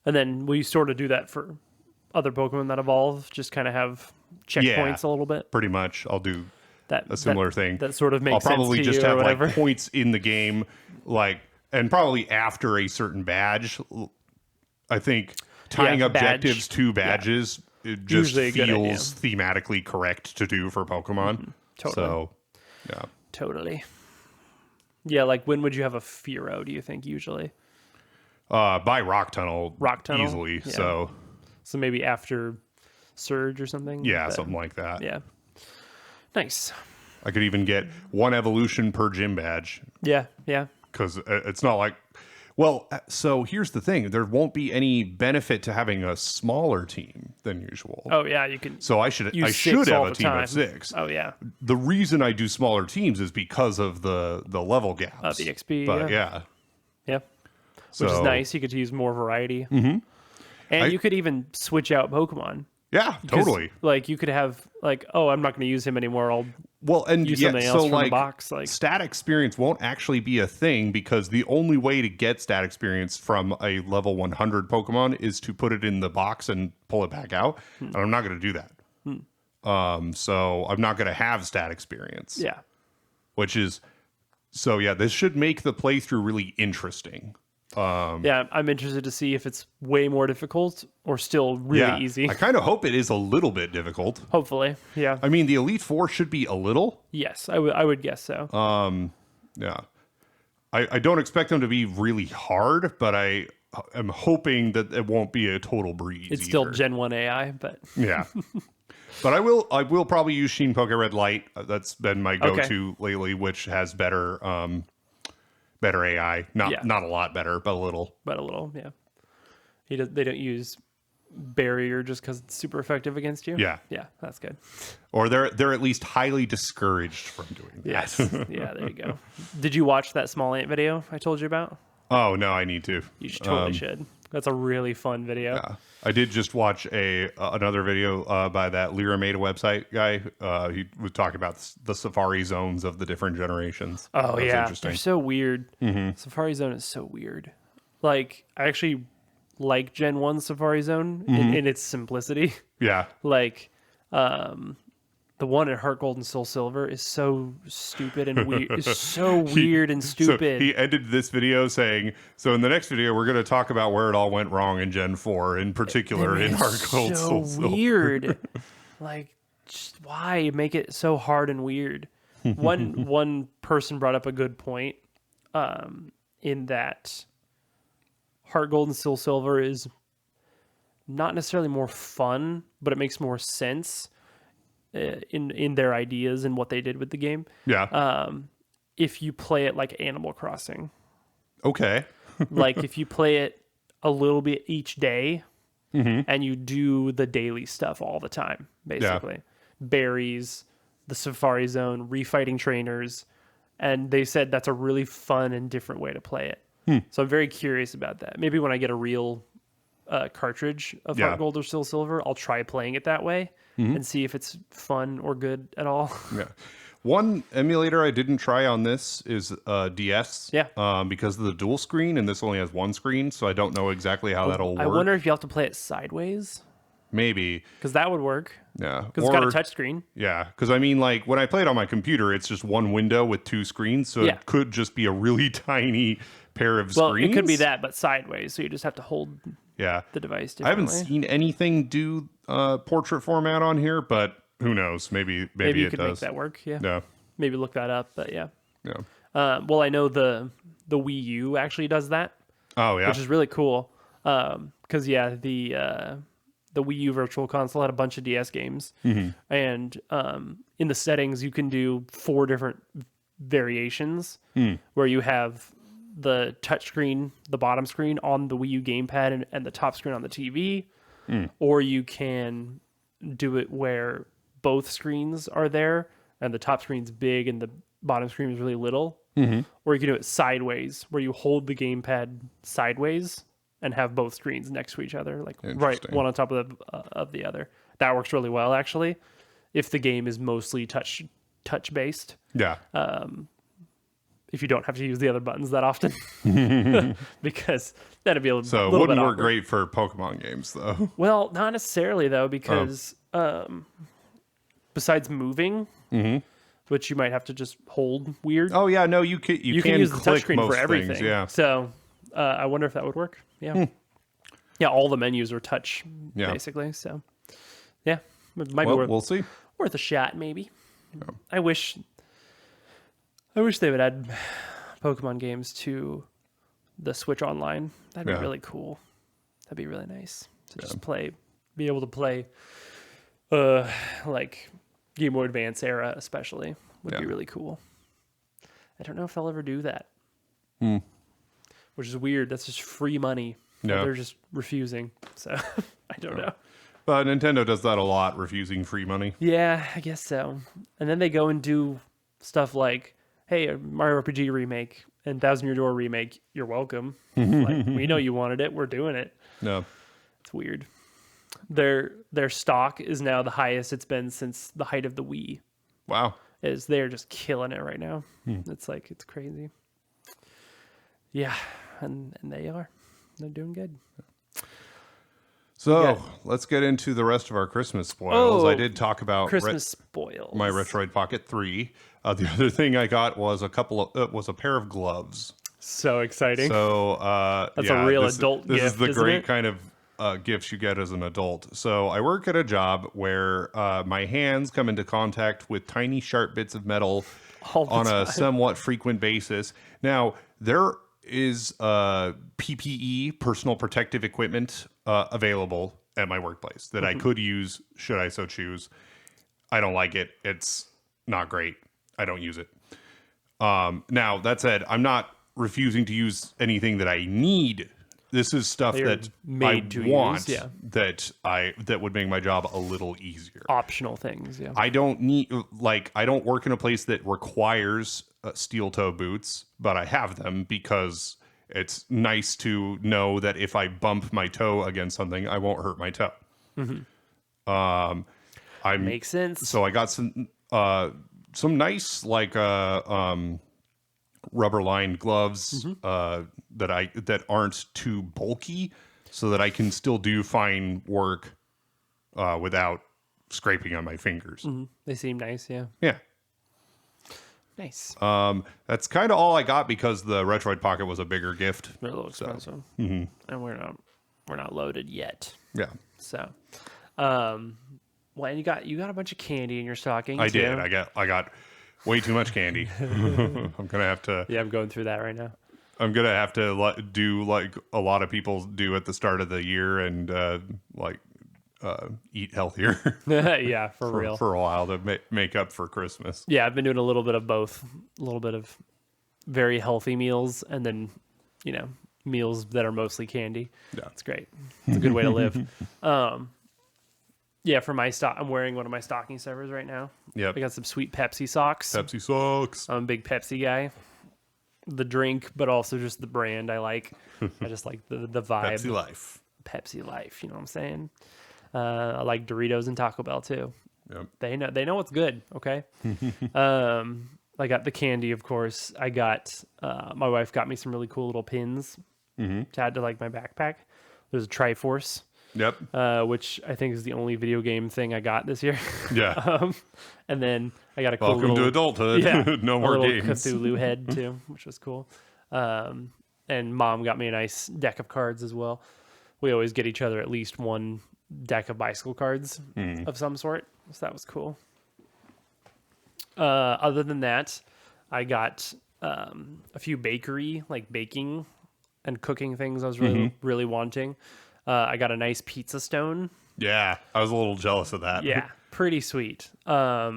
And then we sort of do that for other Pokemon that evolve. Just kind of have checkpoints a little bit. Pretty much, I'll do That a similar thing. That sort of makes I'll sense probably to just you or have whatever. like points in the game, and probably after a certain badge. I think tying Yeah, objectives badge. to badges it just Usually a good idea. feels thematically correct to do for Pokemon. Totally. So, yeah. Totally. Yeah, like when would you have a Fearow, do you think, usually? By Rock Tunnel, easily. Yeah. So maybe after Surge or something? Yeah, But- something like that. Yeah. Nice. I could even get one evolution per gym badge Yeah, yeah. because it's not like. Well, so here's the thing: there won't be any benefit to having a smaller team than usual. Oh, yeah, you can So I should use have six all a the team time. of 6. Oh, yeah. The reason I do smaller teams is because of the level gaps. The XP, But yeah. Yeah. so, Which is nice. You could use more variety. Mm-hmm. And you could even switch out Pokemon. Yeah, 'Cause, totally. Like you could have like, oh, I'm not going to use him anymore. I'll Well, and use yeah, something so else from the like box, like- stat experience won't actually be a thing because the only way to get stat experience from a level 100 Pokemon is to put it in the box and pull it back out. And I'm not going to do that. So I'm not going to have stat experience. Yeah. Which is, so yeah, this should make the playthrough really interesting. Yeah, I'm interested to see if it's way more difficult or still really easy. I kind of hope it is a little bit difficult. Hopefully, yeah. I mean, the Elite Four should be a little. Yes, I would guess so. Yeah. I don't expect them to be really hard, but I am hoping that it won't be a total breeze. It's still Gen 1 AI, but yeah. But I will probably use Sheen Poke Red Light. That's been my go-to lately, which has better better AI. Not a lot better, but a little. But a little, yeah. They don't use barrier just because it's super effective against you. Yeah. Yeah, that's good. Or they're at least highly discouraged from doing that. Yes. Yeah, there you go. Did you watch that small ant video I told you about? Oh no, I need to. You totally should. That's a really fun video. Yeah. I did just watch another video by that Lyra Meta website guy. He was talking about the Safari zones of the different generations. Oh That's yeah, interesting. they're so weird. Safari Zone is so weird. Like I actually like Gen 1 Safari Zone in its simplicity. Yeah. Like the one at Heart Gold and Soul Silver is so stupid and weird. It's so weird and stupid. So he ended this video saying, so in the next video, we're going to talk about where it all went wrong in Gen 4, in particular in Heart Gold, Soul Silver. So weird. Like, just why make it so hard and weird? One person brought up a good point in that Heart Gold and Soul Silver is not necessarily more fun, but it makes more sense in their ideas and what they did with the game. Yeah. If you play it like Animal Crossing. Okay. Like if you play it a little bit each day and you do the daily stuff all the time, basically. Berries, the Safari Zone, refighting trainers. And they said that's a really fun and different way to play it. So I'm very curious about that. Maybe when I get a real cartridge of Heart Gold or Soul Silver, I'll try playing it that way and see if it's fun or good at all. Yeah. One emulator I didn't try on this is DS. Yeah. Because of the dual screen, and this only has one screen, so I don't know exactly how that'll work. I wonder if you have to play it sideways. Maybe. Because that would work. Yeah. Because it's got a touchscreen. Yeah. Because I mean, like, when I play it on my computer, it's just one window with two screens, so it could just be a really tiny pair of screens. Well, it could be that, but sideways, so you just have to hold the device differently. I haven't seen anything do portrait format on here, but who knows? Maybe you it could does. make that work. Yeah. Yeah. Maybe look that up, but yeah. Yeah. Well, I know the Wii U actually does that. Oh yeah. Which is really cool. Because the Wii U Virtual Console had a bunch of DS games, and in the settings you can do 4 different variations where you have the touchscreen, the bottom screen on the Wii U gamepad, and the top screen on the TV, or you can do it where both screens are there and the top screen's big and the bottom screen is really little, or you can do it sideways where you hold the gamepad sideways and have both screens next to each other, like right one on top of the other. That works really well, actually, if the game is mostly touch based. Yeah. If you don't have to use the other buttons that often, because that'd be a little So little wouldn't bit work awkward. great for Pokemon games, though. Well, not necessarily though, because besides moving, which you might have to just hold weird. Oh yeah, no, you can use the click touchscreen most for everything. things, yeah. So I wonder if that would work. Yeah. Yeah, all the menus are touch basically. So yeah, it might be We'll see. worth a shot maybe. I wish they would add Pokemon games to the Switch Online. That'd be really cool. That'd be really nice to just be able to play, like Game Boy Advance era, especially would be really cool. I don't know if they'll ever do that, which is weird. That's just free money. Yeah. They're just refusing. So I don't know. But Nintendo does that a lot, refusing free money. Yeah, I guess so. And then they go and do stuff like, hey, a Mario RPG remake and Thousand Year Door remake, you're welcome. Like, we know you wanted it. We're doing it. No. It's weird. Their stock is now the highest it's been since the height of the Wii. Wow. They're just killing it right now. It's crazy. Yeah, and they are. They're doing good. So got- let's get into the rest of our Christmas spoils. I did talk about Christmas spoils. my Retroid Pocket 3. The other thing I got was a pair of gloves. So exciting. So That's yeah, a real this, adult this gift, is the isn't great it? kind of gifts you get as an adult. So I work at a job where my hands come into contact with tiny sharp bits of metal All the on a time. somewhat frequent basis. Now there is PPE, personal protective equipment, available at my workplace that I could use should I so choose. I don't like it. It's not great. I don't use it. Now that said, I'm not refusing to use anything that I need. This is stuff They're that made I to want, use, yeah. that would make my job a little easier. Optional things, yeah. I don't need, I don't work in a place that requires steel toe boots, but I have them because it's nice to know that if I bump my toe against something, I won't hurt my toe. Makes sense. So I got some nice rubber lined gloves that aren't too bulky, so that I can still do fine work without scraping on my fingers. They seem nice, yeah. Yeah. Nice. That's kind of all I got because the Retroid Pocket was a bigger gift. They're a little expensive. And we're not loaded yet. Yeah. So well, and you got a bunch of candy in your stocking. I too. did. I got way too much candy. I'm gonna have to. Yeah, I'm going through that right now. I'm gonna have to do like a lot of people do at the start of the year and eat healthier Yeah, for real. for a while to make up for Christmas. Yeah, I've been doing a little bit of both. A little bit of very healthy meals and then, meals that are mostly candy. Yeah. It's great. It's a good way to live. Yeah, for my stock, I'm wearing one of my stocking stuffers right now. Yep. I got some sweet Pepsi socks. Pepsi sucks. I'm a big Pepsi guy. The drink, but also just the brand I like. I just like the vibe. Pepsi Life. Pepsi Life, you know what I'm saying? I like Doritos and Taco Bell too. Yep. They know what's good, okay? I got the candy, of course. I got my wife got me some really cool little pins to add to like my backpack. There's a Triforce, Yep. which I think is the only video game thing I got this year. Yeah. And then I got a cool Welcome to little, adulthood. yeah, No a more little games. Cthulhu head too, which was cool. And mom got me a nice deck of cards as well. We always get each other at least one deck of bicycle cards of some sort, so that was cool. Other than that, I got a few bakery, like baking and cooking things I was really wanting. I got a nice pizza stone. Yeah. I was a little jealous of that. Yeah, pretty sweet. I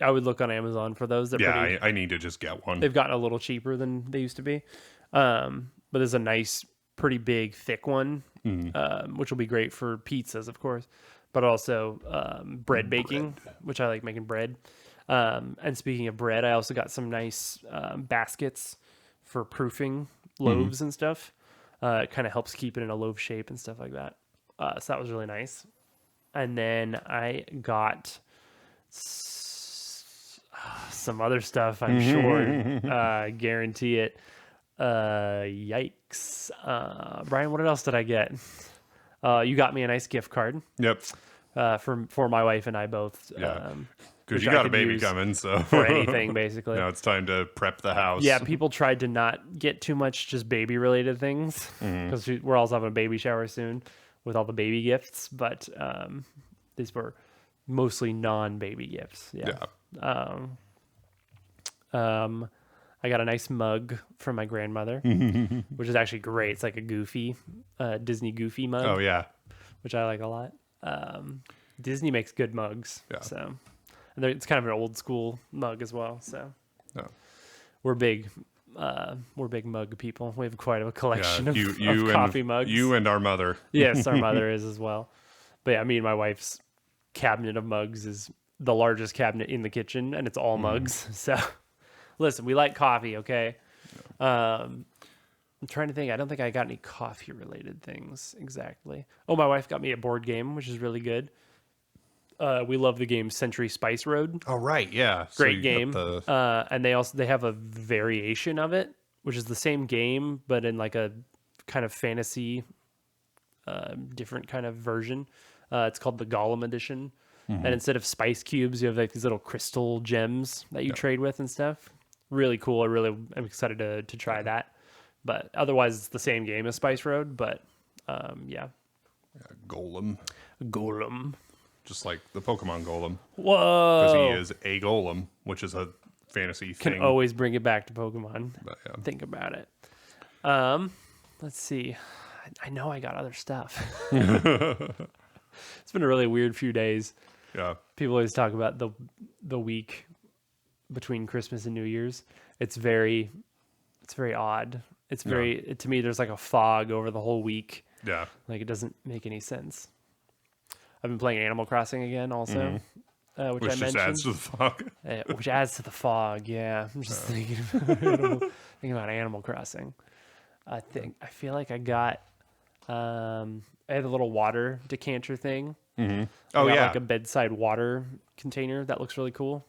would look on Amazon for those. Yeah. I need to just get one. They've gotten a little cheaper than they used to be. But there's a nice, pretty big, thick one, which will be great for pizzas, of course, but also bread baking, which I like making bread. And speaking of bread, I also got some nice baskets for proofing loaves and stuff. It kind of helps keep it in a loaf shape and stuff like that. So that was really nice. And then I got some other stuff, I'm sure. Guarantee it. Yikes. Brian, what else did I get? You got me a nice gift card Yep. for my wife and I both. Yeah. which Because you I got a could baby use coming, so for anything, basically. now it's time to prep the house. Yeah, people tried to not get too much just baby related things because we're also having a baby shower soon with all the baby gifts, but these were mostly non-baby gifts. Yeah. I got a nice mug from my grandmother, which is actually great. It's like a Goofy, Disney Goofy mug. Oh yeah. Which I like a lot. Disney makes good mugs. Yeah. So, and it's kind of an old school mug as well. So, Oh. we're big mug people. We have quite a collection Yeah. of coffee mugs. You and our mother. Yes, our mother is as well. But yeah, me and my wife's cabinet of mugs is the largest cabinet in the kitchen, and it's all mugs. So, listen, we like coffee, okay? I'm trying to think. I don't think I got any coffee related things exactly. Oh, my wife got me a board game, which is really good. We love the game Century Spice Road. Oh right, yeah. Great you game. got And they have a variation of it, which is the same game, but in like a kind of fantasy different kind of version. It's called the Golem edition. And instead of spice cubes, you have like these little crystal gems that you trade with and stuff. Really cool. I'm excited to try that. But otherwise, it's the same game as Spice Road. But yeah. Golem. Golem. Just like the Pokemon Golem. Whoa. Because he is a golem, which is a fantasy thing. Can always bring it back to Pokemon. But, yeah. Think about it. Let's see. I know I got other stuff. It's been a really weird few days. Yeah. People always talk about the week between Christmas and New Year's. It's very odd. It's very to me. There's like a fog over the whole week. Yeah. Like it doesn't make any sense. I've been playing Animal Crossing again, also, which I just mentioned. adds to the fog. Which adds to the fog. Yeah, I'm just thinking about Animal Crossing. I feel like I got. I had a little water decanter thing. Mm-hmm. I Oh got yeah. like a bedside water container that looks really cool.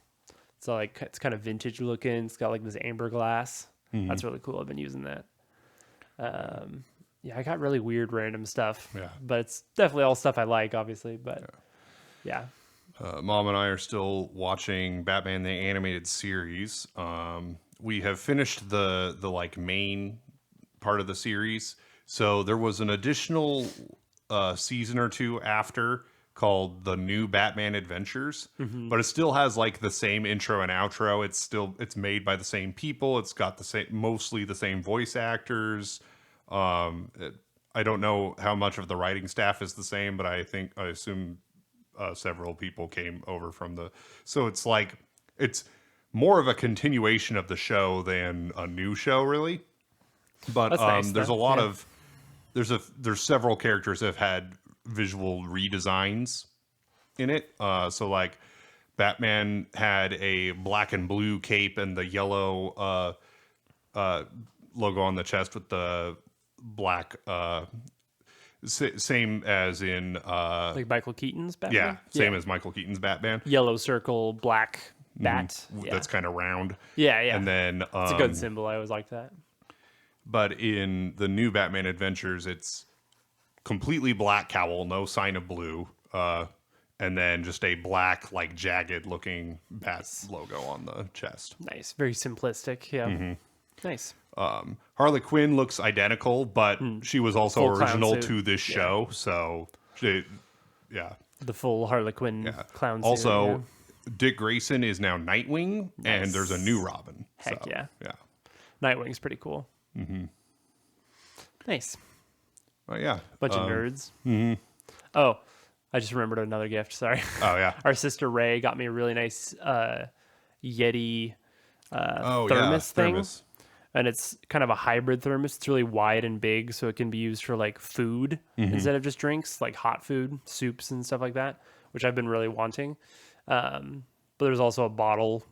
So like it's kind of vintage looking. It's got like this amber glass. That's really cool. I've been using that. Yeah, I got really weird random stuff. Yeah. But it's definitely all stuff I like, obviously. But yeah. Mom and I are still watching Batman the Animated Series. We have finished the like main part of the series. So there was an additional season or two after called The New Batman Adventures, but it still has like the same intro and outro. It's made by the same people. It's got mostly the same voice actors. I don't know how much of the writing staff is the same, but I assume several people came over from so it's like, it's more of a continuation of the show than a new show really. But That's nice, there's though. a lot of, there's several characters that have had visual redesigns in it. So like Batman had a black and blue cape and the yellow logo on the chest with the black same as in Like Michael Keaton's Batman? yeah, same as Michael Keaton's Batman. Yellow circle, black bat. Yeah. That's kind of round. Yeah. And then It's a good symbol. I always like that. but in the new Batman Adventures, it's completely black cowl, no sign of blue, and then just a black, like jagged looking bat logo on the chest. Nice. Very simplistic. Yeah. Nice. Harley Quinn looks identical, but she was also Full clown original suit. to this show, so yeah. The full Harley Quinn clown suit. Also, yeah. Dick Grayson is now Nightwing, and there's a new Robin. Heck so, yeah. Yeah. Nightwing's pretty cool. Nice. Yeah. Bunch of nerds. Oh, I just remembered another gift. Sorry. Oh, yeah. Our sister Ray got me a really nice Yeti Oh, thermos yeah. thing. Thermos. And it's kind of a hybrid thermos. It's really wide and big, so it can be used for like food instead of just drinks, like hot food, soups and stuff like that, which I've been really wanting. But there's also a bottle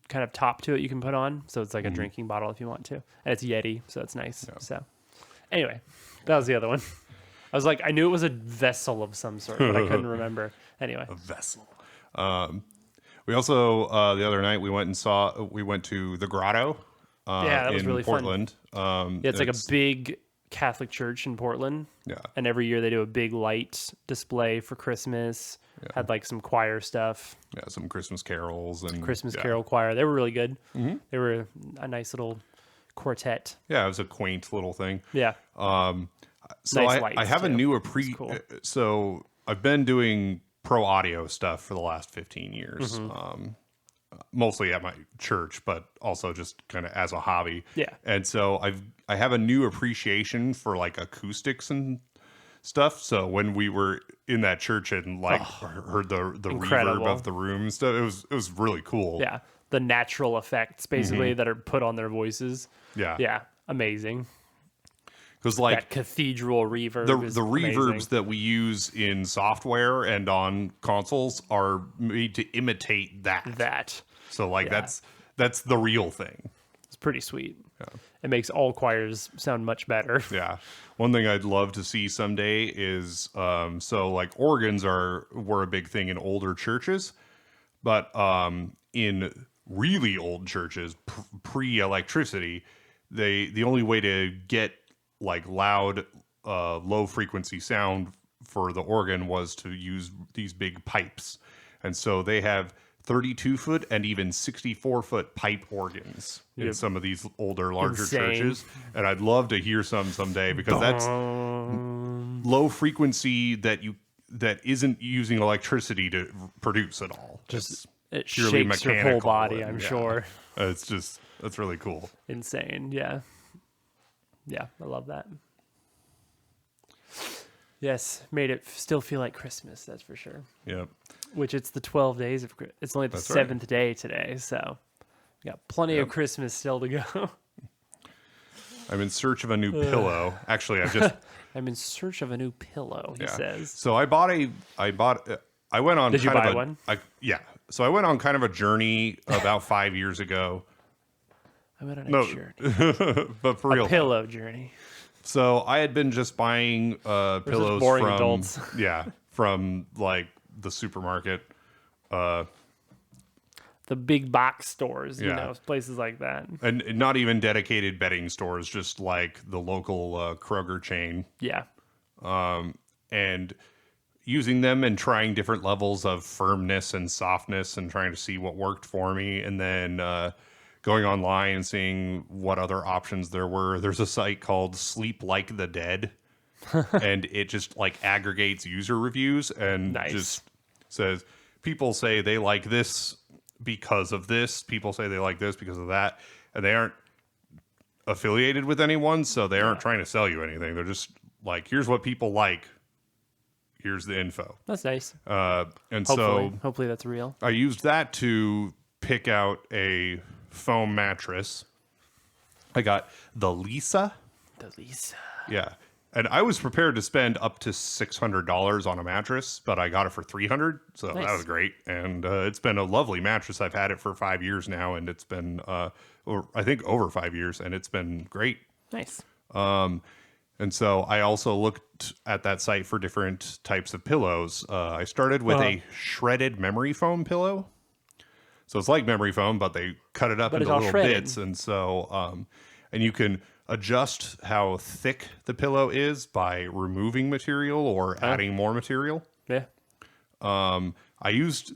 kind of top to it you can put on, so it's like a drinking bottle if you want to. And it's Yeti, so it's nice. Yeah. So anyway, that was the other one. I was like, I knew it was a vessel of some sort, but I couldn't remember. Anyway, A vessel. We also, the other night, we went to the Grotto. Yeah, that was in really fun. Portland. yeah, it's like a big Catholic church in Portland. Yeah. And every year they do a big light display for Christmas. Had like some choir stuff, Yeah, some Christmas carols and Christmas yeah. carol choir. They were really good. They were a nice little quartet. Yeah, it was a quaint little thing. Yeah. So Nice I lights, have a too. new cool. So I've been doing pro audio stuff for the last 15 years. Mostly at my church, but also just kind of as a hobby. Yeah. And so I have a new appreciation for like acoustics and stuff. So when we were in that church and like heard the Incredible. reverb of the room and stuff, it was really cool. Yeah. The natural effects basically that are put on their voices. Yeah. Yeah. Amazing. Because like That cathedral reverb. the is reverbs amazing. that we use in software and on consoles are made to imitate that. So like Yeah. that's the real thing. It's pretty sweet. It makes all choirs sound much better. Yeah. One thing I'd love to see someday is so like organs were a big thing in older churches, but in really old churches pre-electricity, the only way to get like loud low frequency sound for the organ was to use these big pipes. And so they have 32-foot and even 64-foot pipe organs in Yep. some of these older, larger Insane. churches. And I'd love to hear some someday, because that's low frequency that isn't using electricity to produce at all. Just It's it purely shakes your whole mechanical, body, and, I'm yeah. sure. That's really cool. Insane. Yeah. Yeah, I love that. Yes, made it still feel like Christmas, that's for sure. Yep. Which it's the 12 days of it's only the That's right. 7th day today, so we got plenty of Christmas still to go. I'm in search of a new pillow. Actually, I'm in search of a new pillow, he says. So I went on. Did you kind of buy a- one? Yeah. So I went on kind of a journey about 5 years ago. I went on a No, journey. but for real. Pillow journey. So I had been just buying pillows boring from adults. from like the supermarket. The big box stores, you Yeah. know, places like that. And not even dedicated bedding stores, just like the local Kroger chain. Yeah. And using them and trying different levels of firmness and softness and trying to see what worked for me. And then going online and seeing what other options there were. There's a site called Sleep Like the Dead. And it just like aggregates user reviews and Nice. just says, people say they like this because of this. People say they like this because of that. And they aren't affiliated with anyone, so they aren't trying to sell you anything. They're just like, here's what people like. Here's the info. That's nice. And Hopefully that's real. I used that to pick out a foam mattress. I got the Lisa. The Lisa. Yeah. And I was prepared to spend up to $600 on a mattress, but I got it for $300, so Nice. that was great. And it's been a lovely mattress. I've had it for 5 years now, and it's been, or I think over 5 years, and it's been great. Nice. And so I also looked at that site for different types of pillows. I started with a shredded memory foam pillow. So it's like memory foam, but they cut it up But it's into all little shredded. bits. And so, and you can adjust how thick the pillow is by removing material or adding more material. Yeah. I used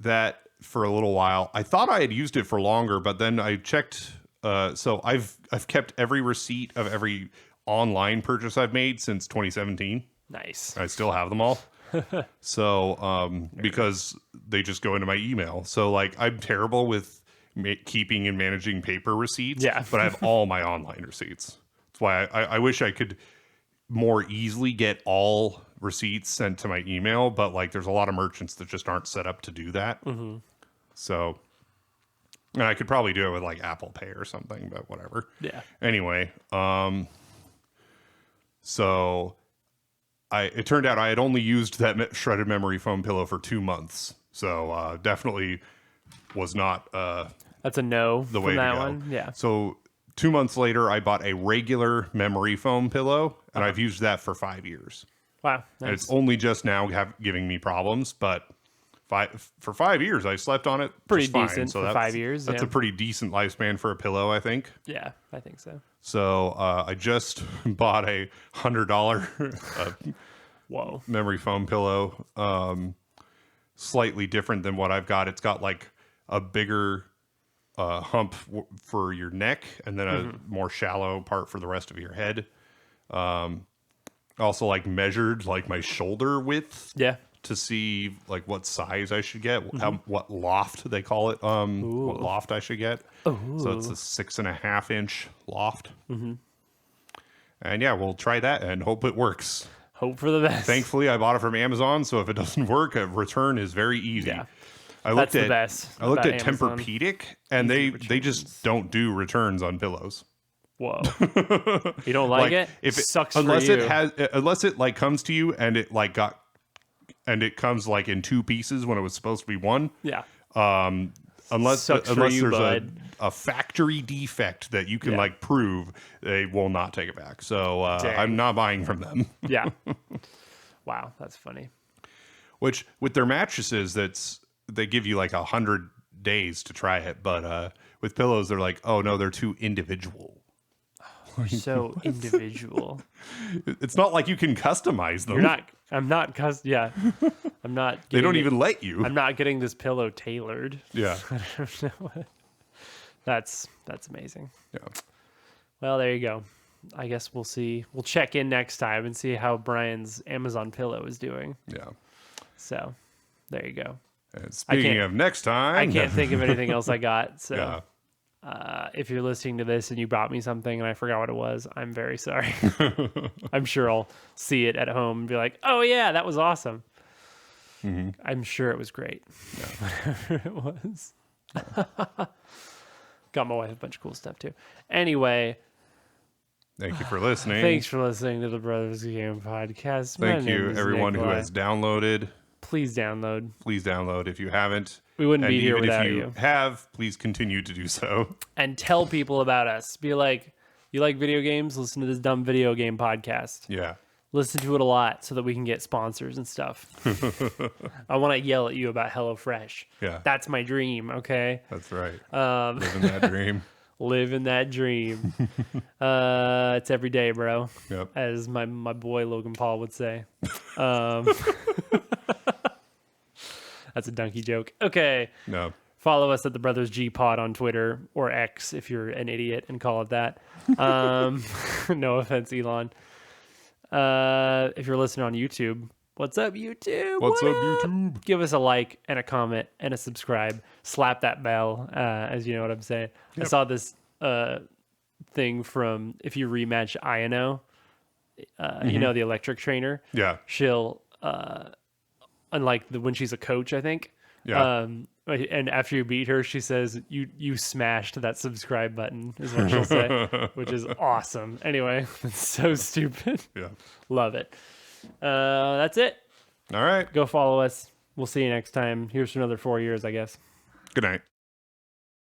that for a little while. I thought I had used it for longer, but then I checked. So I've kept every receipt of every online purchase I've made since 2017. Nice. I still have them all. So because they just go into my email. So like I'm terrible with keeping and managing paper receipts. Yeah. But I have all my online receipts. That's why I wish I could more easily get all receipts sent to my email, but like there's a lot of merchants that just aren't set up to do that. So, and I could probably do it with like Apple Pay or something, but whatever. Yeah. Anyway, so it turned out I had only used that shredded memory foam pillow for 2 months. So definitely was not That's a no the from way to that go. one. Yeah. So 2 months later, I bought a regular memory foam pillow, and I've used that for 5 years. Wow. And Nice. it's only just now giving me problems, but for 5 years, I slept on it Pretty just fine. decent So for that's, 5 years, That's yeah. a pretty decent lifespan for a pillow, I think. Yeah, I think so. So I just bought a $100 Whoa. memory foam pillow, slightly different than what I've got. It's got like a bigger hump for your neck and then a more shallow part for the rest of your head. Also like measured like my shoulder width Yeah. to see like what size I should get, what loft they call it, what loft I should get. So it's a 6.5 inch loft. And yeah, we'll try that and hope it works. Hope for the best. Thankfully, I bought it from Amazon, so if it doesn't work, a return is very easy. Yeah. I looked That's the at best I looked about at Amazon. Tempur-Pedic, and they just don't do returns on pillows. Whoa. You don't like it? If it Sucks unless for you. unless it like comes to you and it like it comes like in 2 pieces when it was supposed to be one. Yeah. Unless Sucks for unless you, there's bud. a factory defect that you can Yeah. like prove, they will not take it back. So Dang. I'm not buying from them. Yeah. Wow, that's funny. Which with their mattresses, they give you like 100 days to try it, but with pillows, they're like, oh no, they're too individual. so individual. It's not like you can customize them. You're not. I'm not. Yeah. I'm not. They don't getting even let you. I'm not getting this pillow tailored. Yeah. I don't know. That's amazing. Yeah. Well, there you go. I guess we'll see. We'll check in next time and see how Brian's Amazon pillow is doing. Yeah. So, there you go. And speaking of next time, I can't think of anything else I got. So, yeah. if you're listening to this and you bought me something and I forgot what it was, I'm very sorry. I'm sure I'll see it at home and be like, "Oh yeah, that was awesome." Mm-hmm. I'm sure it was great. Yeah. Whatever it was. Got my wife a bunch of cool stuff too. Anyway, Thank you for listening. thanks for listening to the Brothers Game Podcast. Thank you, everyone who has downloaded. Please download. Please download if you haven't. We wouldn't And be here even without if you you. have, please continue to do so. And tell people about us. Be like, you like video games? Listen to this dumb video game podcast. Yeah. Listen to it a lot so that we can get sponsors and stuff. I want to yell at you about HelloFresh. Yeah. That's my dream, okay? That's right. Living that dream. Living that dream. It's every day, bro. Yep. As my boy Logan Paul would say. That's a donkey joke. Okay. No. Follow us at the Brothers G Pod on Twitter or X if you're an idiot and call it that. No offense, Elon. If you're listening on YouTube, what's up, YouTube? What's up, YouTube? Give us a like and a comment and a subscribe. Slap that bell, as you know what I'm saying. Yep. I saw this thing from if you rematch Ino, you know, the electric trainer. Yeah. She'll, unlike when she's a coach, I think. Yeah. And after you beat her, she says, you smashed that subscribe button, is what she'll say, which is awesome. Anyway, it's so stupid. Yeah. Love it. That's it. All right. Go follow us. We'll see you next time. Here's for another 4 years, I guess. Good night.